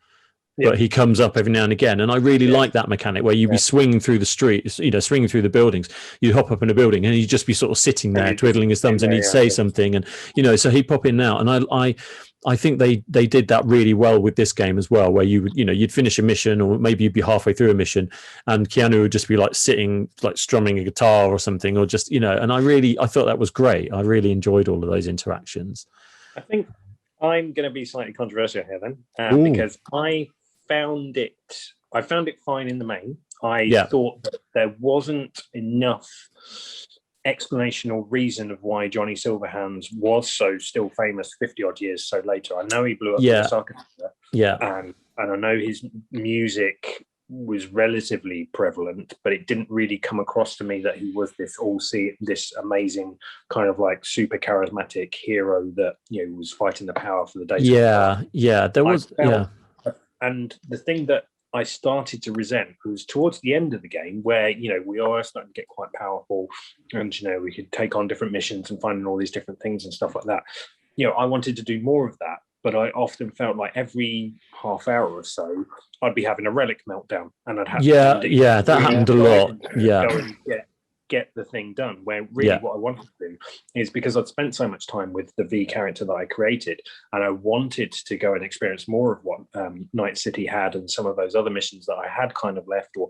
[SPEAKER 1] But he comes up every now and again, and I really like that mechanic where you'd be swinging through the streets, swinging through the buildings. You'd hop up in a building, and he'd just be sort of sitting there, twiddling his thumbs, and he'd say something, and so he'd pop in now. And I think they did that really well with this game as well, where you'd finish a mission, or maybe you'd be halfway through a mission, and Keanu would just be like sitting, like strumming a guitar or something, or just and I thought that was great. I really enjoyed all of those interactions.
[SPEAKER 2] I think I'm going to be slightly controversial here then, because I found it fine in the main. I thought that there wasn't enough explanation or reason of why Johnny Silverhands was so still famous 50 odd years so later. I know he blew up in the Sarcasm, and I know his music was relatively prevalent, but it didn't really come across to me that he was this amazing kind of like super charismatic hero that was fighting the power for the day. There was And the thing that I started to resent was towards the end of the game, where we are starting to get quite powerful, and we could take on different missions and finding all these different things and stuff like that. I wanted to do more of that, but I often felt like every half hour or so I'd be having a relic meltdown, and I'd have
[SPEAKER 1] that happened a lot.
[SPEAKER 2] Go and get the thing done, where really what I wanted to do is, because I'd spent so much time with the V character that I created, and I wanted to go and experience more of what Night City had and some of those other missions that I had kind of left, or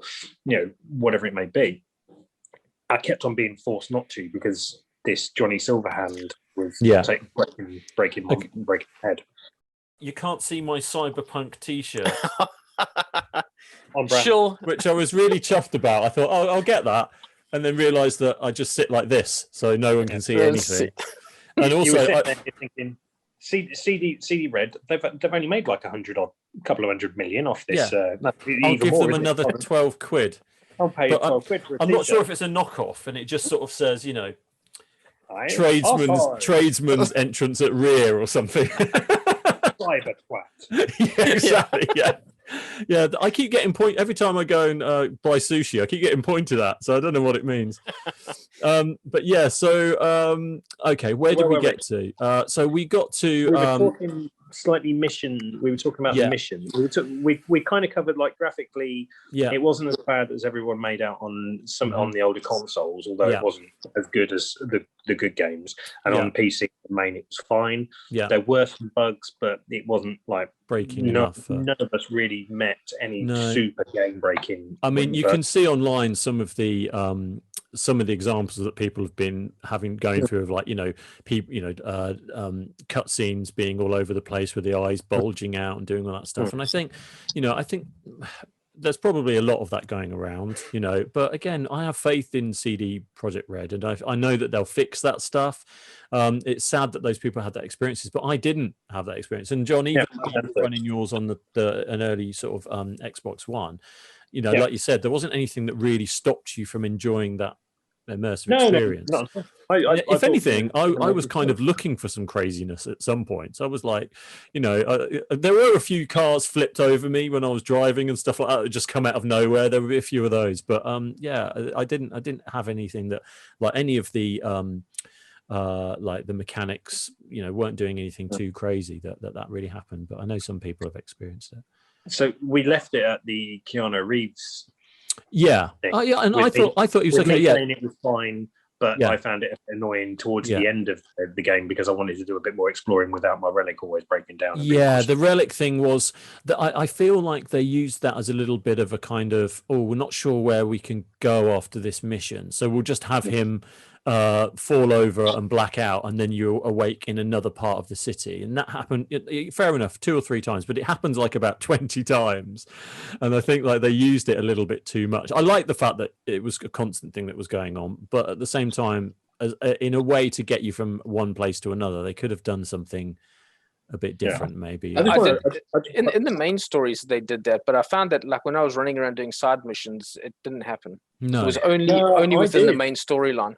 [SPEAKER 2] whatever it may be. I kept on being forced not to, because this Johnny Silverhand was breaking my head.
[SPEAKER 1] You can't see my Cyberpunk t-shirt.
[SPEAKER 3] Sure.
[SPEAKER 1] Which I was really chuffed about. I thought, I'll get that. And then realised that I just sit like this, so no one can see anything. And also,
[SPEAKER 2] you're thinking, CD Red, they've only made like couple of 100 million off this.
[SPEAKER 1] I'll give them another 12 quid.
[SPEAKER 2] I'll pay you 12 quid for a
[SPEAKER 1] I'm not sure if it's a knockoff, and it just sort of says, tradesman's entrance at rear or something.
[SPEAKER 2] Cyber twat.
[SPEAKER 1] Exactly. Yeah, I keep getting every time I go and buy sushi. I keep getting pointed at, so I don't know what it means. But so okay, where did we get to? So we got to.
[SPEAKER 2] We were talking slightly mission. We were talking about the mission. We kind of covered like graphically. Yeah, it wasn't as bad as everyone made out on on the older consoles, although it wasn't as good as the good games. And on PC, the main, it was fine. Yeah, there were some bugs, but it wasn't like
[SPEAKER 1] breaking enough.
[SPEAKER 2] None of us really met any super game breaking.
[SPEAKER 1] I mean, you can see online some of the examples that people have been going through of, like, people, cutscenes being all over the place with the eyes bulging out and doing all that stuff. And I think there's probably a lot of that going around, but again, I have faith in CD Projekt Red, and I know that they'll fix that stuff. It's sad that those people had that experiences, but I didn't have that experience. And John, even running yours on an early sort of Xbox One, like you said, there wasn't anything that really stopped you from enjoing that immersive experience. No. If anything, I was kind of looking for some craziness at some points. I was like, there were a few cars flipped over me when I was driving and stuff like that just come out of nowhere. There were a few of those, but I didn't have anything that, like, any of the like the mechanics, weren't doing anything too crazy that really happened. But I know some people have experienced it.
[SPEAKER 2] So we left it at the Keanu Reeves.
[SPEAKER 1] Yeah, and I thought he was okay. Yeah,
[SPEAKER 2] it was fine, but I found it annoying towards the end of the game because I wanted to do a bit more exploring without my relic always breaking down.
[SPEAKER 1] Yeah, the relic thing was that I feel like they used that as a little bit of a kind of, we're not sure where we can go after this mission, so we'll just have him fall over and black out, and then you're awake in another part of the city. And that happened, fair enough, 2 or 3 times, but it happens like about 20 times, and I think like they used it a little bit too much. I like the fact that it was a constant thing that was going on, but at the same time, in a way to get you from one place to another, they could have done something a bit different, maybe.
[SPEAKER 3] In the main stories they did that, but I found that, like, when I was running around doing side missions, it didn't happen. No, it was only within the main storyline.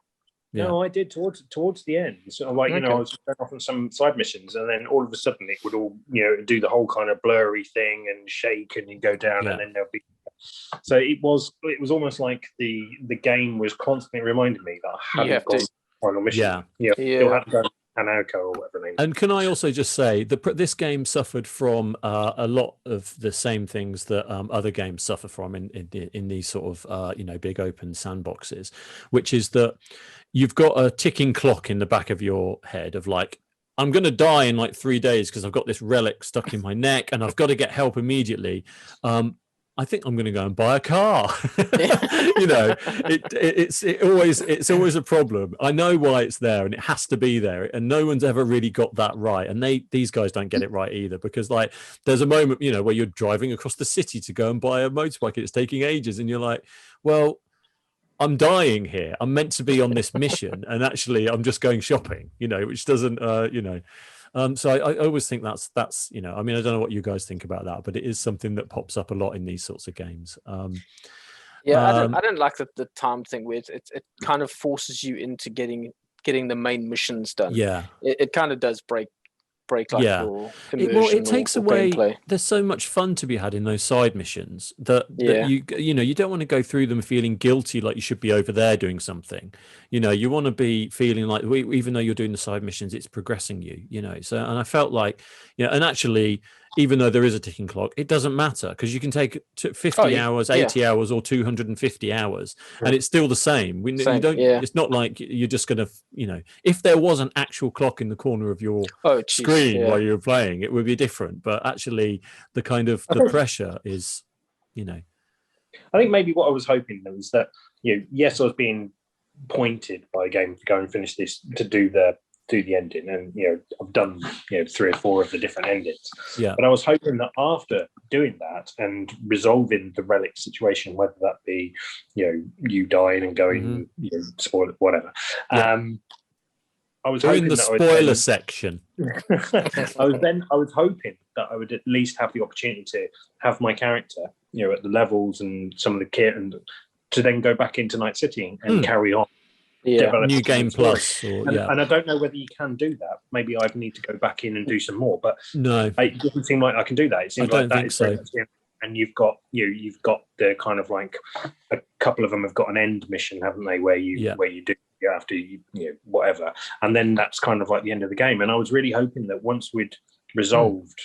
[SPEAKER 2] Yeah. No, I did towards the end. So, like, I was going off on some side missions, and then all of a sudden it would all, do the whole kind of blurry thing and shake, and you go down, and then there'll be. So it was almost like the game was constantly reminding me that I hadn't gone to the final mission. You'll have to go Hanako or whatever name.
[SPEAKER 1] And can I also just say that this game suffered from a lot of the same things that other games suffer from in these sort of big open sandboxes, which is that you've got a ticking clock in the back of your head of, like, I'm going to die in like 3 days because I've got this relic stuck in my neck and I've got to get help immediately. I think I'm going to go and buy a car. It's always a problem. I know why it's there, and it has to be there, and no one's ever really got that right. And these guys don't get it right either, because, like, there's a moment, where you're driving across the city to go and buy a motorbike, and it's taking ages, and you're like, well, I'm dying here. I'm meant to be on this mission, and actually I'm just going shopping, which doesn't, so I always think that's, I mean, I don't know what you guys think about that, but it is something that pops up a lot in these sorts of games.
[SPEAKER 3] I don't like the time thing where it kind of forces you into getting the main missions done. Yeah, it kind of does break like your immersion.
[SPEAKER 1] It takes away gameplay. There's so much fun to be had in those side missions that you don't want to go through them feeling guilty, like you should be over there doing something. You want to be feeling like, even though you're doing the side missions, it's progressing you. So, and I felt like, and actually, even though there is a ticking clock, it doesn't matter, because you can take 50 hours, 80 hours, or 250 hours, and it's still the same. It's not like you're just going to, if there was an actual clock in the corner of your screen while you're playing, it would be different. But actually, the kind of the pressure is,
[SPEAKER 2] I think maybe what I was hoping was that, yes, I was being pointed by a game to go and finish this, to do the ending, and I've done 3 or 4 of the different endings, but I was hoping that after doing that and resolving the relic situation, whether that be you dying and going spoil it, whatever, I was hoping
[SPEAKER 1] in the spoiler section.
[SPEAKER 2] I was hoping that I would at least have the opportunity to have my character at the levels and some of the kit, and to then go back into Night City and carry on.
[SPEAKER 1] New game plus,
[SPEAKER 2] and I don't know whether you can do that. Maybe I need to go back in and do some more, but
[SPEAKER 1] no,
[SPEAKER 2] it doesn't seem like I can do that. It seems like that is so. And you've got the kind of, like, a couple of them have got an end mission, haven't they, where you do after you whatever, and then that's kind of like the end of the game. And I was really hoping that once we'd resolved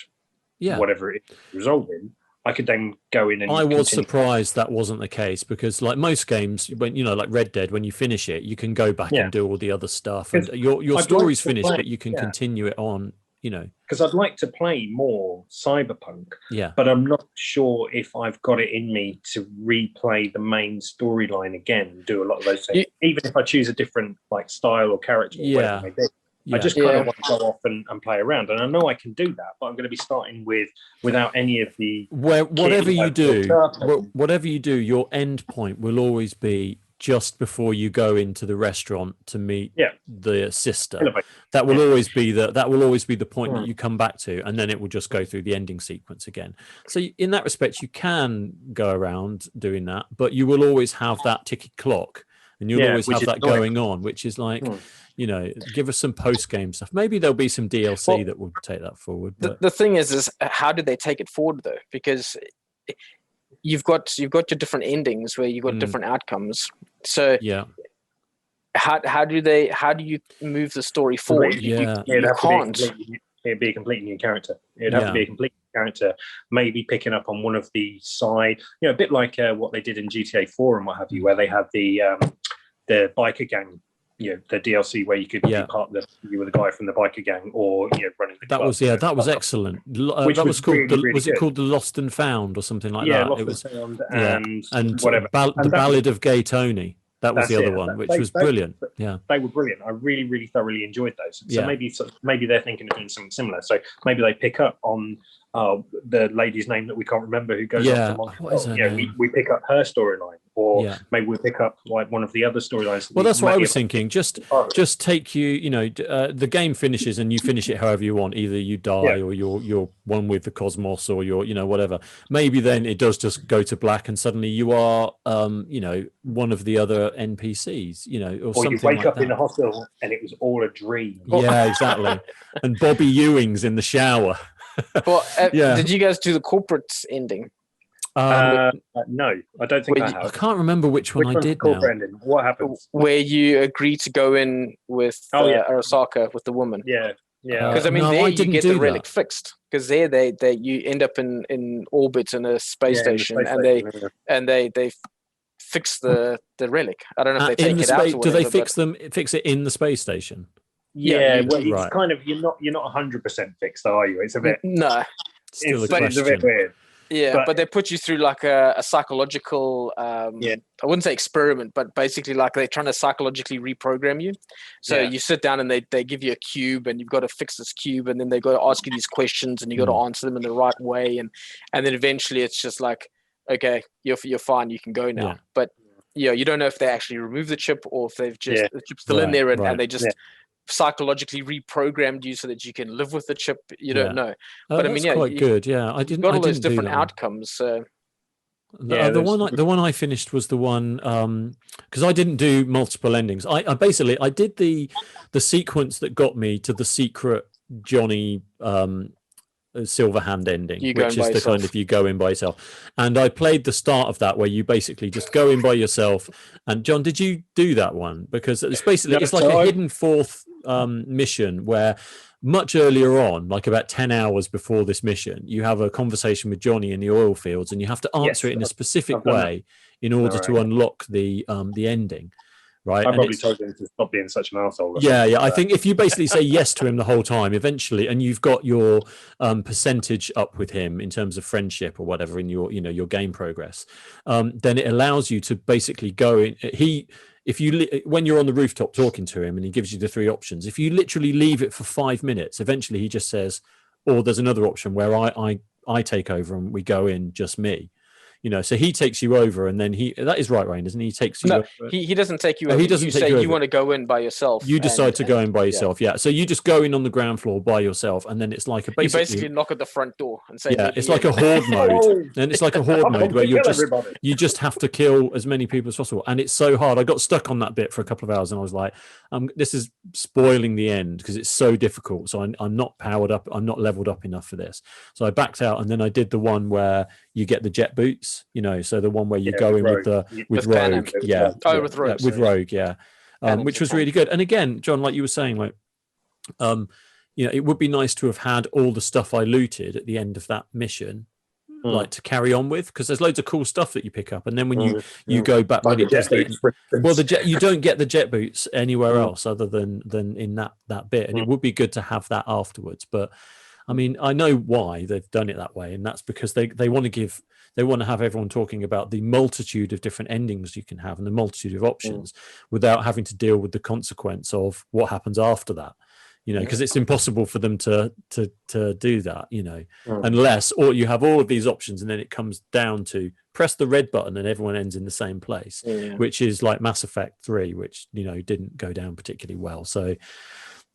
[SPEAKER 2] whatever it is resolving, I could then go in and
[SPEAKER 1] I was surprised that wasn't the case, because like most games, when like Red Dead, when you finish it, you can go back and do all the other stuff, and your story's finished, but you can continue it on,
[SPEAKER 2] because I'd like to play more Cyberpunk,
[SPEAKER 1] yeah,
[SPEAKER 2] but I'm not sure if I've got it in me to replay the main storyline again and do a lot of those things, even if I choose a different like style or character or whatever it may be. I just kind of want to go off and play around, and I know I can do that, but I'm going to be starting without any of the
[SPEAKER 1] whatever you do, your end point will always be just before you go into the restaurant to meet the sister. That will always be the point that you come back to, and then it will just go through the ending sequence again. So in that respect, you can go around doing that, but you will always have that ticking clock, and you'll always have that going on, which is like. Give us some post-game stuff. Maybe there'll be some DLC that will take that forward. But...
[SPEAKER 3] The thing is how did they take it forward though? Because you've got your different endings where you've got different outcomes. So how do you move the story forward? You can't.
[SPEAKER 2] It'd be a completely new character. It'd have to be a completely new character. Maybe picking up on one of the side, a bit like what they did in GTA 4 and what have you, where they had the biker gang. The DLC where you could be part of you were the guy from the biker gang, or running the club.
[SPEAKER 1] That was excellent. That was called really, was it called The Lost and Found or something like that?
[SPEAKER 2] Lost
[SPEAKER 1] it was
[SPEAKER 2] and Found and whatever.
[SPEAKER 1] The Ballad of Gay Tony. That was the other one, which was brilliant.
[SPEAKER 2] They were brilliant. I really, really thoroughly enjoyed those. So maybe they're thinking of doing something similar. So maybe they pick up on the lady's name that we can't remember who goes off the monster. We pick up her storyline, or maybe we pick up like one of the other storylines.
[SPEAKER 1] Well, that's what I was thinking. Just take the game finishes and you finish it however you want. Either you die or you're one with the cosmos, or you're whatever. Maybe then it does just go to black and suddenly you are one of the other NPCs, or something.
[SPEAKER 2] You wake
[SPEAKER 1] like
[SPEAKER 2] up
[SPEAKER 1] that.
[SPEAKER 2] in the hospital and it was all a dream.
[SPEAKER 1] Yeah, exactly. And Bobby Ewing's in the shower.
[SPEAKER 3] Well, did you guys do the corporate ending?
[SPEAKER 2] No, I don't think I have.
[SPEAKER 1] I can't remember which one I did now.
[SPEAKER 2] Ending? What happens?
[SPEAKER 3] Where you agree to go in with Arasaka, with the woman.
[SPEAKER 2] Yeah.
[SPEAKER 3] Because you get the relic fixed. Because there you end up in orbit in a space station, and they fix the relic. I don't know if they take it out. Or whatever,
[SPEAKER 1] do they fix it in the space station?
[SPEAKER 2] Yeah, it's kind of you're not 100% fixed, are you? It's a bit
[SPEAKER 1] still
[SPEAKER 2] it's a bit weird.
[SPEAKER 3] Yeah, but they put you through like a psychological I wouldn't say experiment, but basically like they're trying to psychologically reprogram you. So you sit down and they give you a cube and you've got to fix this cube, and then they got to ask you these questions and you got to answer them in the right way, and then eventually it's just like, okay, you're fine, you can go now. But you don't know if they actually remove the chip or if they've just the chip's still in there and they just psychologically reprogrammed you so that you can live with the chip. You don't know, but I mean,
[SPEAKER 1] quite good. I didn't.
[SPEAKER 3] Got all those different outcomes. The
[SPEAKER 1] one I finished was the one because I didn't do multiple endings. I did the sequence that got me to the secret Johnny Silverhand ending, which is the kind of you go in by yourself, and I played the start of that where you basically just go in by yourself. And John, did you do that one? Because it's basically it's like a hidden fourth mission where much earlier on, like about 10 hours before this mission, you have a conversation with Johnny in the oil fields, and you have to answer it in a specific way in order to unlock the ending. Right.
[SPEAKER 2] I probably told him to stop being such an arsehole.
[SPEAKER 1] I think if you basically say yes to him the whole time, eventually, and you've got your percentage up with him in terms of friendship or whatever in your your game progress, then it allows you to basically go in. When you're on the rooftop talking to him and he gives you the three options, if you literally leave it for 5 minutes, eventually he just says, or there's another option where I take over and we go in just me. So he takes you over, and then that is right, Ryan, isn't he? He takes you over.
[SPEAKER 3] He doesn't take you over.
[SPEAKER 1] He doesn't
[SPEAKER 3] you
[SPEAKER 1] take
[SPEAKER 3] say
[SPEAKER 1] you over.
[SPEAKER 3] You want to go in by yourself.
[SPEAKER 1] You decide to go in by yourself, So you just go in on the ground floor by yourself, and then it's like
[SPEAKER 3] you basically knock at the front door and say,
[SPEAKER 1] it's like a horde mode. And it's like a horde mode where you just have to kill as many people as possible. And it's so hard. I got stuck on that bit for a couple of hours, and I was like, this is spoiling the end because it's so difficult. So I'm not powered up. I'm not leveled up enough for this. So I backed out, and then I did the one where you get the jet boots, so the one where you go in with Rogue. With Rogue, which was really good. And again, John, like you were saying, like it would be nice to have had all the stuff I looted at the end of that mission, like to carry on with, because there's loads of cool stuff that you pick up, and then when you go back, like when it does you don't get the jet boots anywhere else other than in that bit, and it would be good to have that afterwards. But I mean, I know why they've done it that way, and that's because they want to have everyone talking about the multitude of different endings you can have and the multitude of options without having to deal with the consequence of what happens after that. Because it's impossible for them to do that, unless or you have all of these options and then it comes down to press the red button and everyone ends in the same place, which is like Mass Effect 3, which, didn't go down particularly well. So,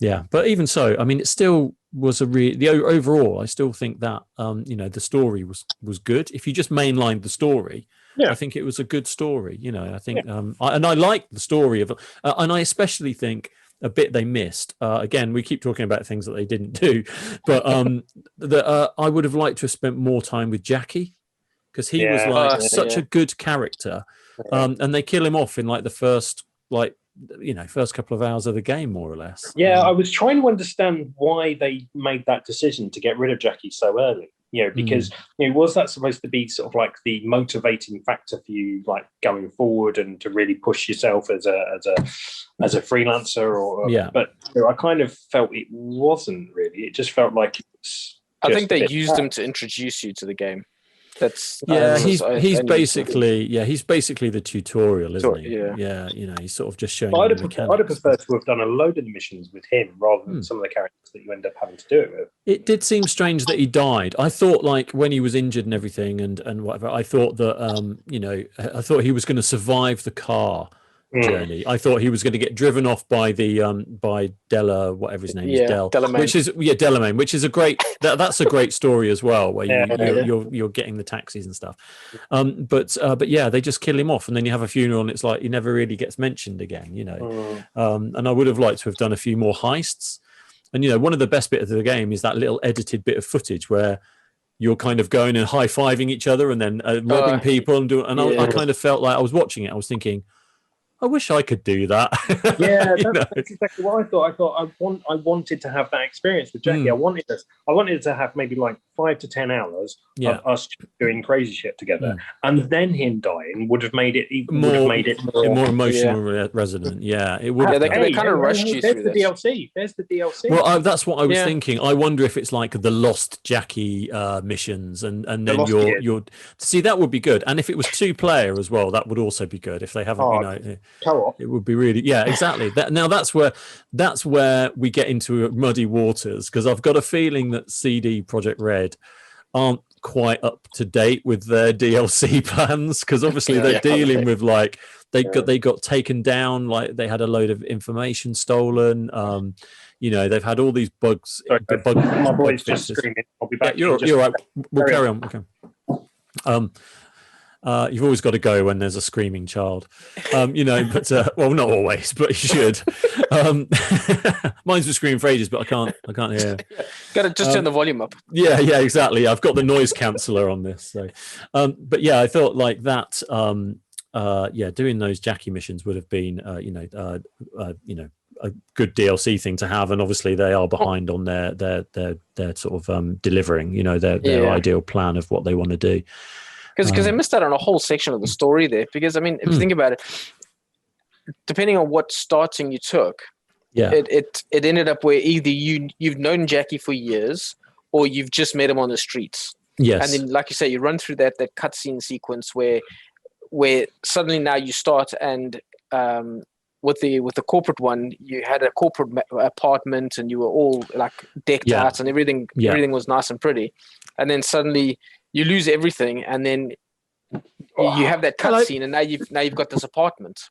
[SPEAKER 1] yeah, but even so, I mean, it still was overall, I still think that, the story was good. If you just mainlined the story, I think it was a good story, I think, and I like the story of, and I especially think, a bit they missed. Again, we keep talking about things that they didn't do, but I would have liked to have spent more time with Jackie, because he was such a good character, and they kill him off in like the first couple of hours of the game, more or less.
[SPEAKER 2] Yeah, I was trying to understand why they made that decision to get rid of Jackie so early. Because was that supposed to be sort of like the motivating factor for you, like going forward and to really push yourself as a freelancer? Or but I kind of felt it wasn't really. It just felt like it was.
[SPEAKER 3] I think they used him to introduce you to the game. That's
[SPEAKER 1] he's basically the tutorial, isn't he? Yeah, he's sort of just showing.
[SPEAKER 2] I'd have preferred to have done a load of the missions with him rather than some of the characters that you end up having to do it with.
[SPEAKER 1] It did seem strange that he died. I thought, like, when he was injured and everything and whatever, I thought that I thought he was going to survive the car journey. I thought he was going to get driven off by by Della, whatever his name is,
[SPEAKER 3] Delamain.
[SPEAKER 1] Delamain, which is a great that's a great story as well, where you're getting the taxis and stuff. But yeah, they just kill him off, and then you have a funeral, and it's like he never really gets mentioned again, And I would have liked to have done a few more heists. And one of the best bits of the game is that little edited bit of footage where you're kind of going and high-fiving each other and then robbing people and I kind of felt like I was watching it. I was thinking, I wish I could do that.
[SPEAKER 2] Yeah, that's exactly what I thought. I wanted to have that experience with Jackie. I wanted to have maybe like 5 to 10 hours of us doing crazy shit together, and then him dying would have made it more
[SPEAKER 1] emotional resonant. Yeah, it would.
[SPEAKER 3] Yeah, they kind of rushed you through
[SPEAKER 2] this. There's the DLC.
[SPEAKER 1] Well, that's what I was thinking. I wonder if it's like the Lost Jackie missions, and then you're see, that would be good. And if it was 2-player as well, that would also be good. If they haven't,
[SPEAKER 2] co-op.
[SPEAKER 1] It would be really, exactly. Now that's where we get into muddy waters, because I've got a feeling that CD Projekt Red aren't quite up to date with their DLC plans, because obviously they're dealing with like they got taken down, like they had a load of information stolen. They've had all these bugs.
[SPEAKER 2] Sorry, my boy's just screaming. I'll be back.
[SPEAKER 1] You're right. We'll carry on. Okay. You've always got to go when there's a screaming child, but well, not always, but you should. Mine's been screaming for ages, but I can't hear.
[SPEAKER 3] Got to just turn the volume up.
[SPEAKER 1] Yeah, exactly. I've got the noise canceller on this. So, but yeah, I thought like that. Doing those Jackie missions would have been, a good DLC thing to have, and obviously they are behind on their sort of delivering, their ideal plan of what they want to do.
[SPEAKER 3] Because they missed out on a whole section of the story there. Because I mean, if you think about it, depending on what starting you took, it ended up where either you've known Jackie for years, or you've just met him on the streets.
[SPEAKER 1] Yes.
[SPEAKER 3] And then, like you say, you run through that cutscene sequence where suddenly now you start, and with the corporate one, you had a corporate apartment, and you were all like decked out, and everything was nice and pretty, and then suddenly you lose everything, and then you have that cutscene, and now you've got this apartment.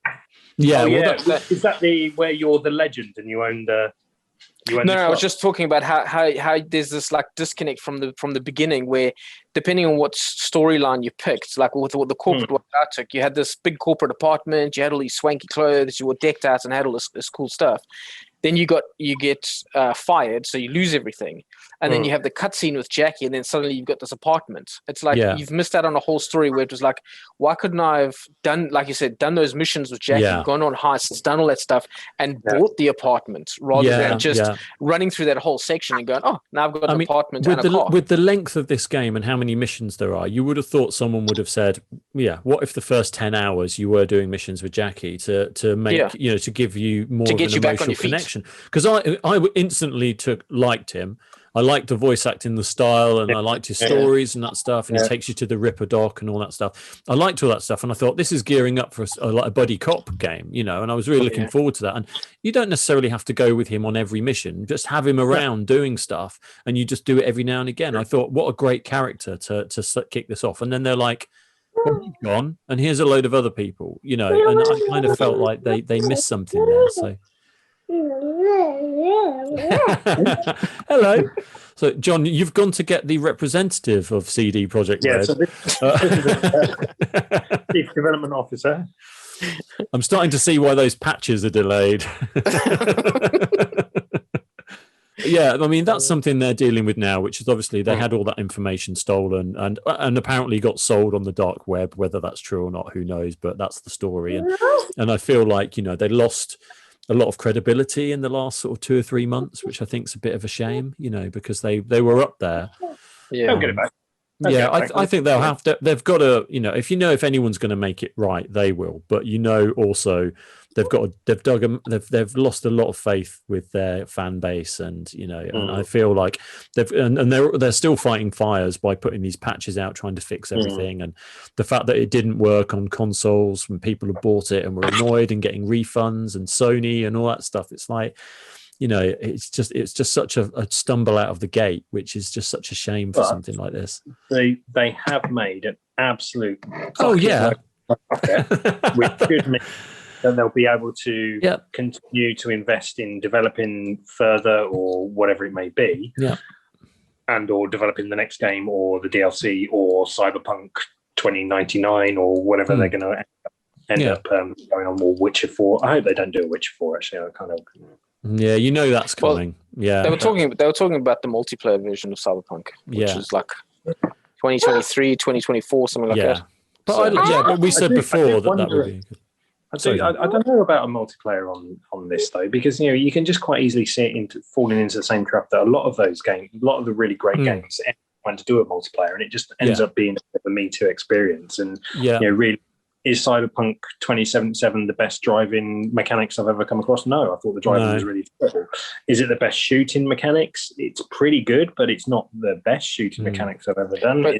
[SPEAKER 1] Yeah,
[SPEAKER 2] is that where you're the legend and you own the? No,
[SPEAKER 3] I was just talking about how there's this like disconnect from the beginning, where depending on what storyline you picked, like with the corporate one I took, you had this big corporate apartment, you had all these swanky clothes, you were decked out and had all this cool stuff. then you get fired, so you lose everything, and then you have the cutscene with Jackie, and then suddenly you've got this apartment. It's like you've missed out on a whole story where it was like, why couldn't I have done, like you said, done those missions with Jackie, gone on heists, done all that stuff, and bought the apartment rather than just running through that whole section and going, oh, now I've got an apartment and a car.
[SPEAKER 1] With the length of this game and how many missions there are, you would have thought someone would have said, what if the first 10 hours you were doing missions with Jackie to make, to give you more of an emotional connection? Because I instantly liked him. I liked the voice acting, the style, and I liked his stories and that stuff. And he takes you to the Ripper Dock and all that stuff. I liked all that stuff, and I thought this is gearing up for a buddy cop game, And I was really looking forward to that. And you don't necessarily have to go with him on every mission; just have him around doing stuff, and you just do it every now and again. I thought, what a great character to kick this off. And then they're like, well, he's gone, and here's a load of other people, And I kind of felt like they missed something there. So. Hello. So, John, you've gone to get the representative of CD Projekt Red.
[SPEAKER 2] So this Chief Development Officer.
[SPEAKER 1] I'm starting to see why those patches are delayed. Yeah, I mean, that's something they're dealing with now, which is obviously they had all that information stolen and apparently got sold on the dark web. Whether that's true or not, who knows? But that's the story. And I feel like, they lost a lot of credibility in the last sort of 2 or 3 months, which I think is a bit of a shame, because they were up there.
[SPEAKER 2] Yeah, don't get it back.
[SPEAKER 1] I think they'll have to. They've got to, if anyone's going to make it right, they will. But also they've lost a lot of faith with their fan base, and and I feel like they're still fighting fires by putting these patches out, trying to fix everything. And the fact that it didn't work on consoles when people have bought it and were annoyed and getting refunds, and Sony and all that stuff, it's like. It's just such a stumble out of the gate, which is just such a shame for something like this.
[SPEAKER 2] They have made an absolute
[SPEAKER 1] which
[SPEAKER 2] should mean that they'll be able to continue to invest in developing further or whatever it may be, and or developing the next game or the DLC or Cyberpunk 2099 or whatever they're going to end up going on, more Witcher 4. I hope they don't do a Witcher 4. Actually, I kind of.
[SPEAKER 1] Yeah, that's coming.
[SPEAKER 3] They were talking about the multiplayer version of Cyberpunk, which is like 2023, 2024, something like that.
[SPEAKER 1] But but we said before that would be.
[SPEAKER 2] I don't know about a multiplayer on this though, because you can just quite easily see it falling into the same trap that a lot of those games, a lot of the really great games, want to do a multiplayer, and it just ends up being a Me Too experience. And really. Is Cyberpunk 2077 the best driving mechanics I've ever come across? No, I thought the driving was really terrible. Is it the best shooting mechanics? It's pretty good, but it's not the best shooting mechanics I've ever done.
[SPEAKER 3] But,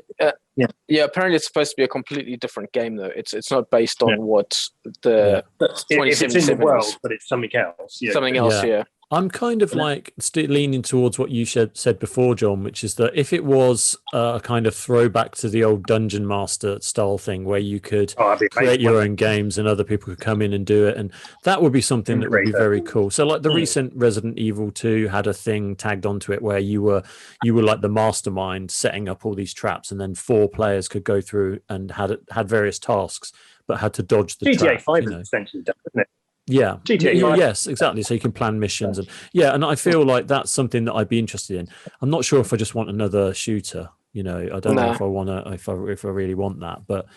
[SPEAKER 3] apparently it's supposed to be a completely different game, though. It's not based on what the 2077
[SPEAKER 2] if it's in the world, but it's something else.
[SPEAKER 3] Something else,
[SPEAKER 1] I'm kind of like leaning towards what you said before, John, which is that if it was a kind of throwback to the old Dungeon Master style thing where you could create your own games and other people could come in and do it, and that would be something that would be very cool. So like the recent Resident Evil 2 had a thing tagged onto it where you were like the mastermind setting up all these traps, and then 4 players could go through and had various tasks but had to dodge the
[SPEAKER 2] GTA
[SPEAKER 1] trap.
[SPEAKER 2] 5 is essentially done, isn't it?
[SPEAKER 1] Yeah.
[SPEAKER 2] GTA 5.
[SPEAKER 1] Yes, exactly. So you can plan missions and and I feel like that's something that I'd be interested in. I'm not sure if I just want another shooter. I don't know if I want to, if I really want that, but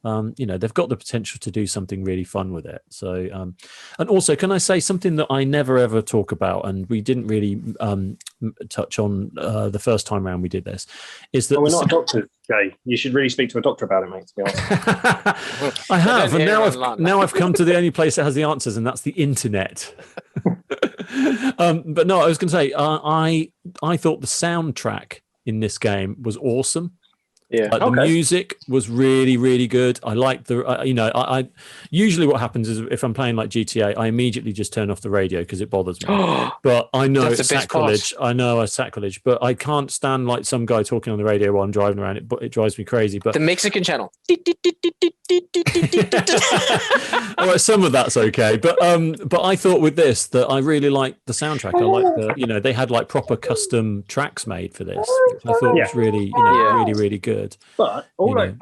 [SPEAKER 1] they've got the potential to do something really fun with it. So, and also, can I say something that I never ever talk about, and we didn't really touch on the first time around we did this, is that
[SPEAKER 2] we're not doctors, Jay. You should really speak to a doctor about it, mate. To be honest,
[SPEAKER 1] I have, and now I've come to the only place that has the answers, and that's the internet. But no, I was going to say, I thought the soundtrack in this game was awesome. The music was really, really good. I like the, I usually what happens is if I'm playing like GTA, I immediately just turn off the radio because it bothers me. But I know it's sacrilege. I know it's sacrilege, but I can't stand like some guy talking on the radio while I'm driving around. It drives me crazy. But
[SPEAKER 3] the Mexican channel.
[SPEAKER 1] All right, some of that's okay, but I thought with this that I really liked the soundtrack. I like the, they had like proper custom tracks made for this, which I thought was really, really, really good.
[SPEAKER 2] But I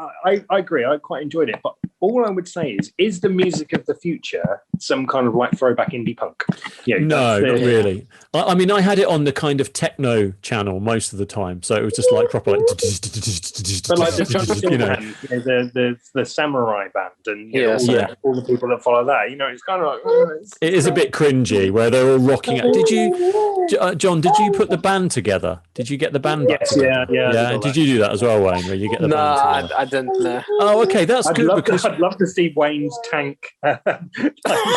[SPEAKER 2] agree, I quite enjoyed it. But all I would say is the music of the future some kind of like throwback indie punk?
[SPEAKER 1] No, not really. I mean, I had it on the kind of techno channel most of the time, so it was just like proper, like,
[SPEAKER 2] but like the samurai band, and all the people that follow that, it's kind of like
[SPEAKER 1] it is a bit cringy where they're all rocking out. Did you, John? Did you put the band together? Did you get the band back together? Yeah. Did you do that as well, Wayne? Where you get the band together?
[SPEAKER 3] I didn't know.
[SPEAKER 1] Oh, okay, that's good because
[SPEAKER 2] I'd love to see Wayne's tank.
[SPEAKER 1] I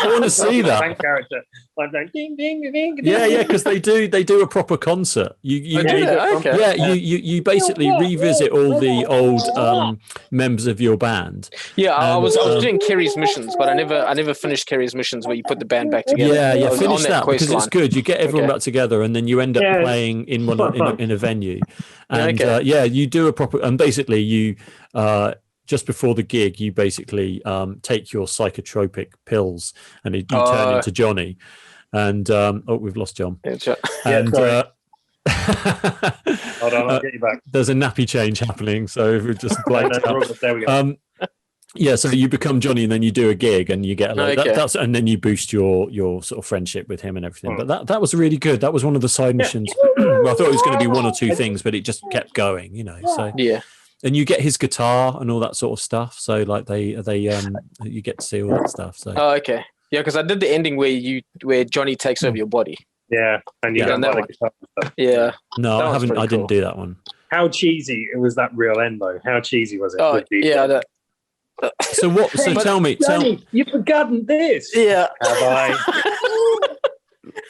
[SPEAKER 1] want to see that
[SPEAKER 2] tank character, like ding ding ding ding.
[SPEAKER 1] Yeah, because they do a proper concert. You basically revisit all the old members of your band.
[SPEAKER 3] Yeah, I was doing Kerry's missions, but I never finished Kerry's missions where you put the band back together.
[SPEAKER 1] Yeah, finish that because it's good. You get everyone back together, and then you end up playing in in a venue, and you do a proper. And basically, you just before the gig, you basically take your psychotropic pills, and you turn into Johnny. And we've lost John. And
[SPEAKER 2] hold on, I'll get you back.
[SPEAKER 1] There's a nappy change happening, so we've just blanked out.
[SPEAKER 2] There we go.
[SPEAKER 1] So you become Johnny, and then you do a gig, and you get and then you boost your sort of friendship with him and everything. But that was really good. That was one of the side missions. I thought it was going to be one or two things, but it just kept going. So and you get his guitar and all that sort of stuff. So like you get to see all that stuff. So
[SPEAKER 3] okay. Yeah, because I did the ending where Johnny takes over your body.
[SPEAKER 2] Yeah, and you got that guitar stuff.
[SPEAKER 3] Yeah.
[SPEAKER 1] No, I haven't. I didn't do that one.
[SPEAKER 2] How cheesy was that real end though? How cheesy was it?
[SPEAKER 3] Oh, yeah.
[SPEAKER 1] So what? So tell me,
[SPEAKER 2] you've forgotten this.
[SPEAKER 3] Yeah.
[SPEAKER 2] Have I?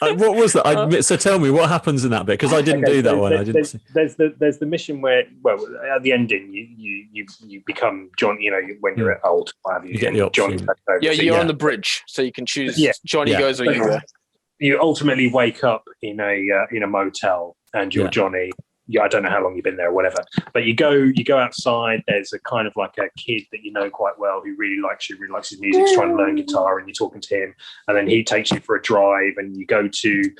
[SPEAKER 1] What was that? So tell me what happens in that bit because I didn't do that one. I didn't.
[SPEAKER 2] There's the mission where, at the ending, you become John. When you're old,
[SPEAKER 1] you get the option.
[SPEAKER 3] You're on the bridge, so you can choose. Yeah. Johnny goes or you go.
[SPEAKER 2] You ultimately wake up in a motel, and you're Johnny. I don't know how long you've been there or whatever, but you go outside. There's a kind of like a kid that you know quite well who really likes you, really likes his music, he's trying to learn guitar, and you're talking to him, and then he takes you for a drive, and you go to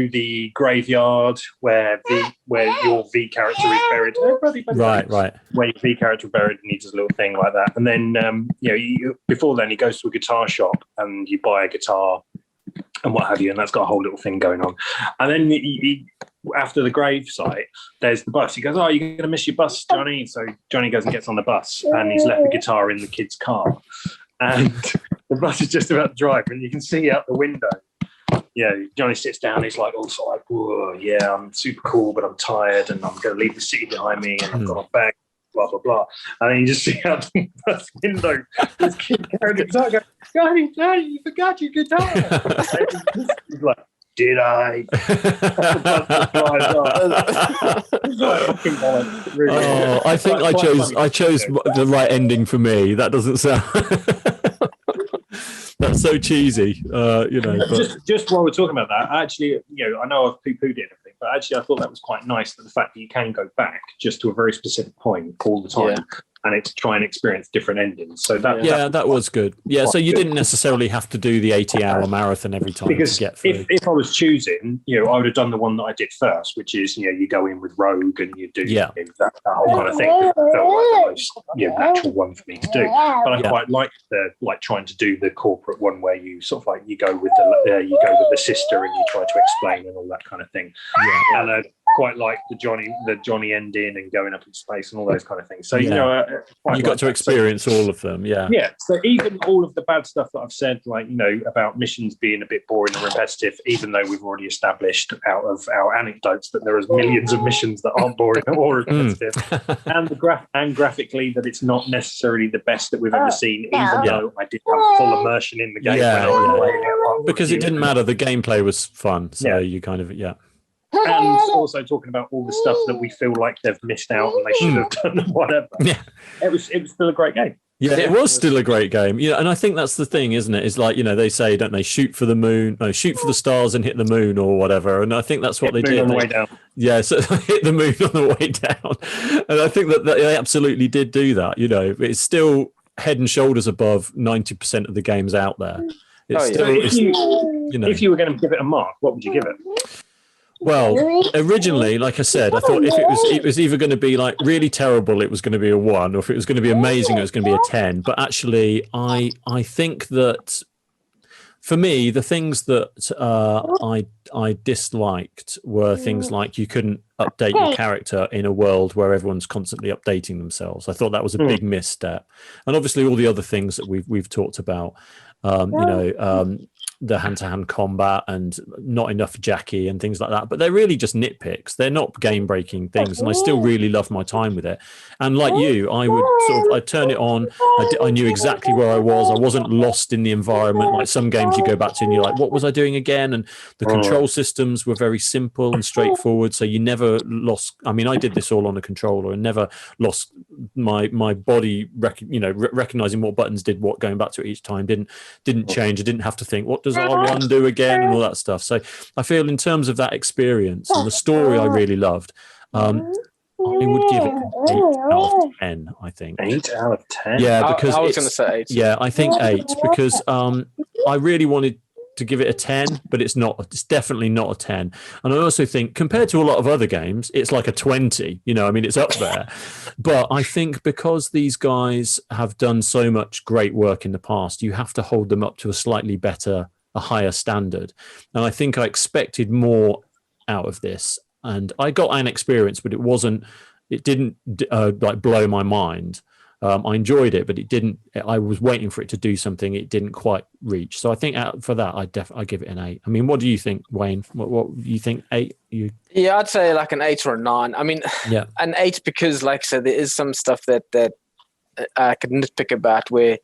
[SPEAKER 2] the graveyard where your V character is buried.
[SPEAKER 1] Right.
[SPEAKER 2] Where your V character is buried, and he does a little thing like that, and then before then he goes to a guitar shop and you buy a guitar and what have you, and that's got a whole little thing going on. And then after the grave site, there's the bus. He goes, "Oh, you're going to miss your bus, Johnny." So Johnny goes and gets on the bus, and he's left the guitar in the kid's car. And the bus is just about to drive, and you can see out the window. Johnny sits down. He's like, also like, "Whoa, yeah, I'm super cool, but I'm tired, and I'm going to leave the city behind me, and I've got a bag." Blah blah blah, and then you just see out the bus window this kid carrying a guitar, going, Johnny, you forgot your guitar. He's like, did I?
[SPEAKER 1] I think I chose the right ending for me. That doesn't sound. That's so cheesy, But...
[SPEAKER 2] Just while we're talking about that, actually, I know I've poo-pooed it and everything, but actually, I thought that was quite nice. That the fact that you can go back just to a very specific point all the time, and it's try and experience different endings. So that
[SPEAKER 1] was good. Yeah, so you didn't necessarily have to do the 80-hour marathon every time
[SPEAKER 2] because
[SPEAKER 1] to get through.
[SPEAKER 2] If I was choosing, I would have done the one that I did first, which is you go in with Rogue and you do that whole kind of thing. It felt like the most natural one for me to do. But I quite like trying to do the corporate one where you sort of like you go with the sister and you try to explain and all that kind of thing. Yeah. And I quite like the Johnny ending and going up in space and all those kind of things. So you
[SPEAKER 1] got to experience all of them.
[SPEAKER 2] Yeah. So even all of the bad stuff that I've said, about missions being a bit boring and repetitive, even though we've already established out of our anecdotes that there is millions of missions that aren't boring or repetitive, and graphically that it's not necessarily the best that we've ever seen, even though I did have full immersion in the game when I was playing it.
[SPEAKER 1] Because it didn't matter, the gameplay was fun, so you kind of
[SPEAKER 2] And also talking about all the stuff that we feel like they've missed out and they should have done and whatever. Yeah, it was still a great game.
[SPEAKER 1] Yeah, it was still a great game. And I think that's the thing, isn't it? It's like, they say, don't they, shoot for the stars and hit the moon or whatever. And I think that's what they did.
[SPEAKER 2] On the way down.
[SPEAKER 1] Yeah, so hit the moon on the way down. And I think that they absolutely did do that. It's still head and shoulders above 90% of the games out there. If you were going to give it a mark, what would you give it? Well, originally, like I said, I thought if it was either going to be like really terrible, it was going to be a 1, or if it was going to be amazing, it was going to be a 10. But actually, I think that for me, the things that I disliked were things like you couldn't update your character in a world where everyone's constantly updating themselves. I thought that was a big misstep, and obviously all the other things that we've talked about. The hand-to-hand combat and not enough Jackie and things like that, but they're really just nitpicks. They're not game-breaking things, and I still really love my time with it. And like you, I'd turn it on. I knew exactly where I was. I wasn't lost in the environment. Like some games you go back to and you're like, what was I doing again? And the control systems were very simple and straightforward, so you never lost. I mean, I did this all on a controller and never lost my body recognizing what buttons did what, going back to it each time didn't change. I didn't have to think, what does R1 do again, and all that stuff. So I feel in terms of that experience and the story I really loved, I would give it an 8 out of 10, I think.
[SPEAKER 2] 8 out of 10?
[SPEAKER 1] Yeah, because
[SPEAKER 3] I was going to say 8.
[SPEAKER 1] Yeah, I think 8, because I really wanted to give it a 10, but it's definitely not a 10. And I also think compared to a lot of other games, it's like a 20, I mean, it's up there. But I think because these guys have done so much great work in the past, you have to hold them up to a higher standard. And I think I expected more out of this, and I got an experience, but it didn't like blow my mind. I enjoyed it, but it didn't. I was waiting for it to do something it didn't quite reach. So I think for that, I give it an 8. I mean, what do you think, Wayne? What do you think? 8?
[SPEAKER 3] Yeah, I'd say like an 8 or a 9. I mean, an 8 because, like I said, there is some stuff that I could nitpick about where,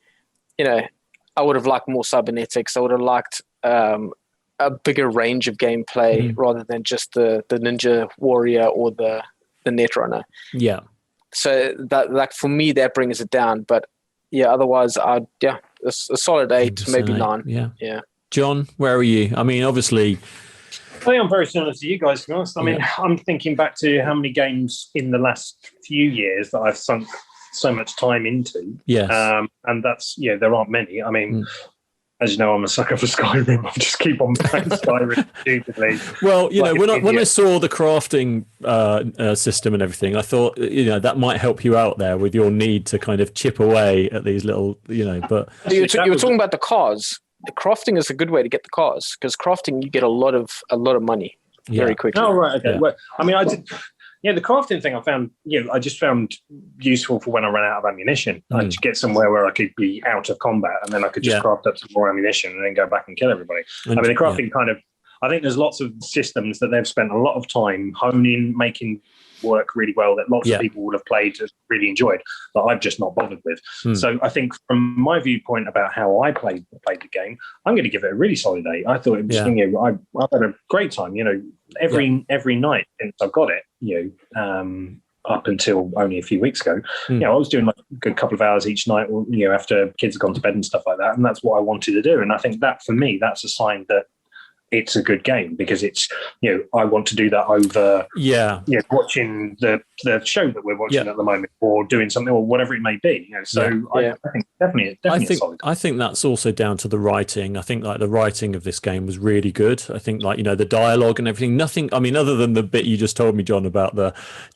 [SPEAKER 3] I would have liked more cybernetics. I would have liked a bigger range of gameplay rather than just the Ninja Warrior or the Netrunner.
[SPEAKER 1] Yeah.
[SPEAKER 3] So that, like, for me, that brings it down. But yeah, otherwise, a solid 8, maybe 9.
[SPEAKER 1] Yeah. John, where are you? I mean, obviously,
[SPEAKER 2] I think I'm very similar to you guys, to be honest. I mean, I'm thinking back to how many games in the last few years that I've sunk so much time into.
[SPEAKER 1] Yes.
[SPEAKER 2] And that's, there aren't many. I mean, as you know, I'm a sucker for Skyrim. I just keep on playing Skyrim stupidly.
[SPEAKER 1] Well, when I saw the crafting system and everything, I thought, that might help you out there with your need to kind of chip away at these little, but...
[SPEAKER 3] You were talking about the cars. The crafting is a good way to get the cars, because crafting, you get a lot of money very quickly.
[SPEAKER 2] Oh, right, okay. Yeah. Well, I mean, the crafting thing I found, I just found useful for when I ran out of ammunition. I'd get somewhere where I could be out of combat, and then I could just craft up some more ammunition and then go back and kill everybody. And, I mean, the crafting kind of, I think there's lots of systems that they've spent a lot of time honing, making work really well, that lots of people would have played and really enjoyed, that I've just not bothered with. So I think from my viewpoint about how I played the game, I'm going to give it a really solid 8. I thought it was, I've had a great time, every night since I've got it, up until only a few weeks ago. I was doing like a good couple of hours each night, after kids had gone to bed and stuff like that. And that's what I wanted to do. And I think that for me, that's a sign that it's a good game, because it's, I want to do that over watching the show that we're watching at the moment, or doing something, or whatever it may be. I think definitely solid.
[SPEAKER 1] I think that's also down to the writing. I think like the writing of this game was really good. I think like, the dialogue and everything, nothing, I mean, other than the bit you just told me, John, about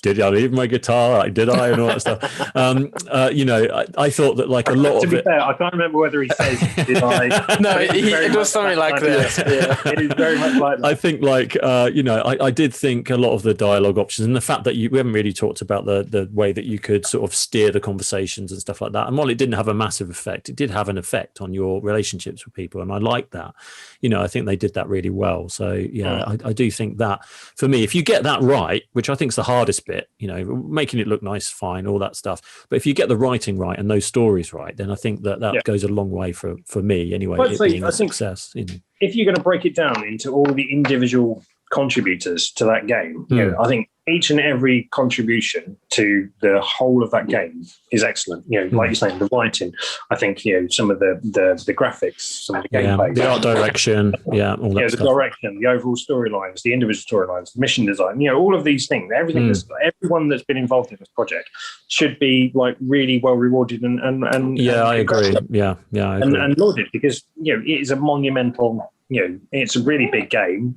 [SPEAKER 1] did I leave my guitar? Like, did I? And all that stuff. I thought that like a lot
[SPEAKER 2] to be fair, I can't remember whether he says, did I?
[SPEAKER 3] No, it was something like that.
[SPEAKER 2] Yeah. Very much like that.
[SPEAKER 1] I think like I did think a lot of the dialogue options, and the fact that we haven't really talked about the way that you could sort of steer the conversations and stuff like that. And while it didn't have a massive effect, it did have an effect on your relationships with people, and I like that. I think they did that really well. So I do think that for me, if you get that right, which I think is the hardest bit, making it look nice, fine, all that stuff. But if you get the writing right and those stories right, then I think that goes a long way for me anyway. It being a success.
[SPEAKER 2] If you're going to break it down into all the individual contributors to that game, I think each and every contribution to the whole of that game is excellent. Like you're saying, the writing, I think, some of the graphics, some of the gameplay,
[SPEAKER 1] the art direction, all that stuff.
[SPEAKER 2] The direction, the overall storylines, the individual storylines, the mission design, all of these things, everything everyone that's been involved in this project should be like really well rewarded and
[SPEAKER 1] I agree. I agree.
[SPEAKER 2] And lauded, because it is a monumental it's a really big game.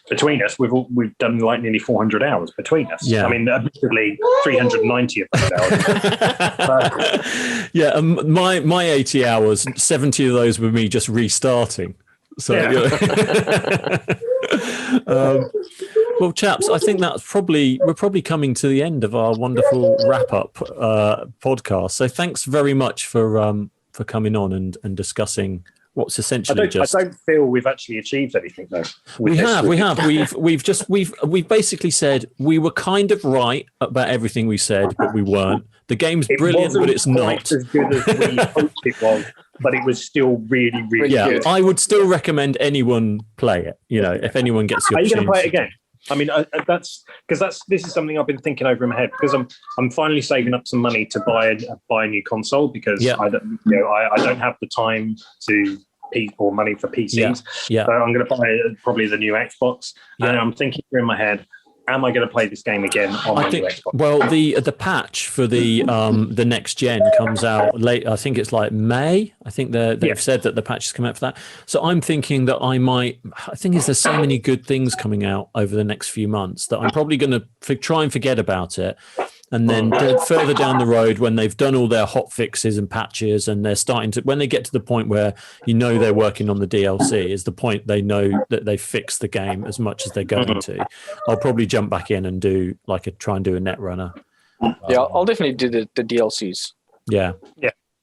[SPEAKER 2] Between us, we've done like nearly 400 hours between us.
[SPEAKER 1] Yeah.
[SPEAKER 2] Admittedly, 390 of those hours.
[SPEAKER 1] Yeah, my 80 hours, 70 of those were me just restarting. So, well, chaps, I think we're probably coming to the end of our wonderful wrap-up podcast. So, thanks very much for coming on and discussing what's essentially
[SPEAKER 2] I don't feel we've actually achieved anything though.
[SPEAKER 1] We have. We've basically said we were kind of right about everything we said, but we weren't. The game's brilliant, but it's not
[SPEAKER 2] as good as we hoped it was. But it was still really, really good.
[SPEAKER 1] I would still recommend anyone play it. If anyone gets the opportunity.
[SPEAKER 2] Are you going to play it again? This is something I've been thinking over in my head because I'm finally saving up some money to buy a new console because I don't have the time or money for PCs.
[SPEAKER 1] Yeah.
[SPEAKER 2] So I'm going to buy probably the new Xbox, and I'm thinking in my head, am I going to play this game again on my new Xbox?
[SPEAKER 1] Well, the patch for the next gen comes out late. I think it's like May. I think they've said that the patch has come out for that. So I'm thinking that I think there's so many good things coming out over the next few months that I'm probably going to try and forget about it. And then further down the road, when they've done all their hot fixes and patches, and they're starting to, when they get to the point where they're working on the DLC, is the point they know that they fixed the game as much as they're going to. I'll probably jump back in and try and do a net runner.
[SPEAKER 3] Yeah, I'll definitely do the DLCs.
[SPEAKER 2] Yeah,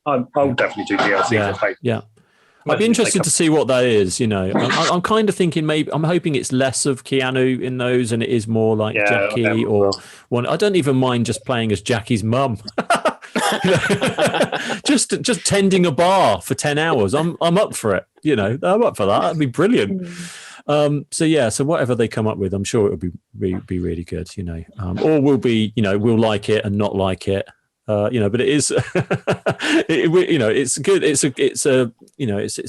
[SPEAKER 2] I'll definitely do DLCs.
[SPEAKER 1] Yeah. I'd be interested to see what that is. I'm kind of thinking I'm hoping it's less of Keanu in those, and it is more like Jackie or one. I don't even mind just playing as Jackie's mum. just tending a bar for 10 hours. I'm up for it. I'm up for that. That'd be brilliant. So whatever they come up with, I'm sure it'll be really good. Or we'll be we'll like it and not like it. But it is, it's good. It's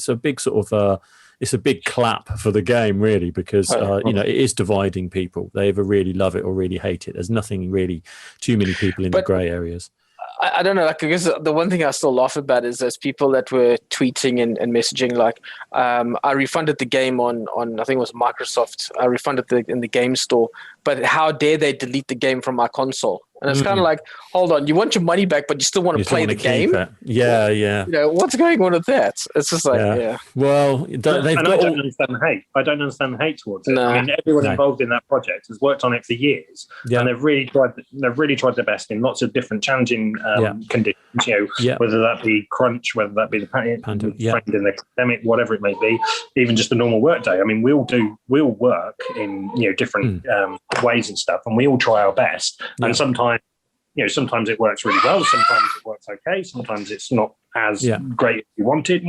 [SPEAKER 1] a big sort of, it's a big clap for the game, really, because it is dividing people. They either really love it or really hate it. There's nothing really too many people in the grey areas.
[SPEAKER 3] I don't know. I guess the one thing I still laugh about is there's people that were tweeting and messaging like, I refunded the game on I think it was Microsoft. I refunded in the game store, but how dare they delete the game from my console? And it's kind of like, hold on, you want your money back, but you still want to play the game?
[SPEAKER 1] Yeah.
[SPEAKER 3] What's going on with that? It's just like,
[SPEAKER 1] Well, I don't
[SPEAKER 2] understand the hate. I don't understand the hate towards it. No. Everyone involved in that project has worked on it for years, and they've really tried their best in lots of different challenging conditions. Whether that be crunch, whether that be the friend in the pandemic, whatever it may be, even just a normal work day. We'll work in different ways and stuff, and we all try our best, and sometimes it works really well, sometimes it works okay, sometimes it's not as great as you wanted.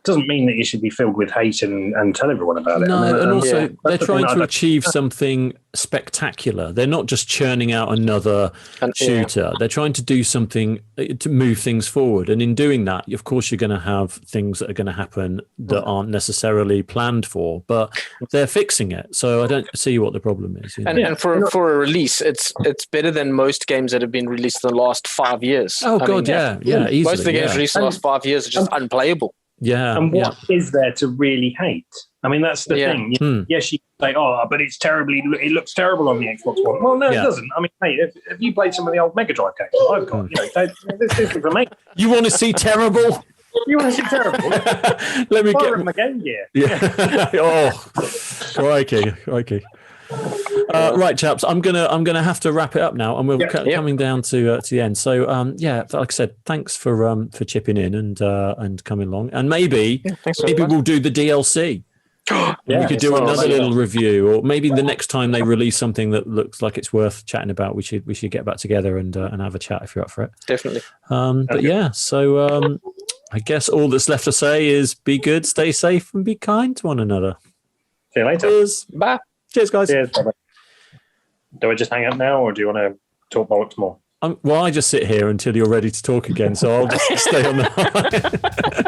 [SPEAKER 2] Doesn't mean that you should be filled with hate and tell everyone about it.
[SPEAKER 1] No, and also they're trying to achieve something spectacular. They're not just churning out another shooter. They're trying to do something to move things forward. And in doing that, of course, you're going to have things that are going to happen that aren't necessarily planned for, but they're fixing it. So I don't see what the problem is.
[SPEAKER 3] And for a release, it's better than most games that have been released in the last 5 years.
[SPEAKER 1] Oh, God, easily.
[SPEAKER 3] Most of the games released in the last 5 years are just unplayable.
[SPEAKER 1] Yeah.
[SPEAKER 2] And what is there to really hate? That's the thing. Yes, you say, but it looks terrible on the Xbox One. Well, no, it doesn't. If you played some of the old Mega Drive games that I've got, this is amazing.
[SPEAKER 1] You want to see terrible?
[SPEAKER 2] You want to see terrible?
[SPEAKER 1] Let me get
[SPEAKER 2] my Game Gear.
[SPEAKER 1] Yeah. Oh, crikey. Right, chaps. I'm gonna have to wrap it up now, and we're coming down to the end. So, like I said, thanks for chipping in and coming along, and maybe we'll do the DLC. We could do another little review, or maybe the next time they release something that looks like it's worth chatting about, we should get back together and have a chat if you're up for it.
[SPEAKER 3] Definitely.
[SPEAKER 1] So I guess all that's left to say is be good, stay safe, and be kind to one another.
[SPEAKER 2] See you later.
[SPEAKER 1] Cheers.
[SPEAKER 3] Bye.
[SPEAKER 1] Cheers, guys.
[SPEAKER 2] Cheers. Bye-bye. Do I just hang up now, or do you want to talk bollocks more?
[SPEAKER 1] Well, I just sit here until you're ready to talk again, so I'll just stay on the line.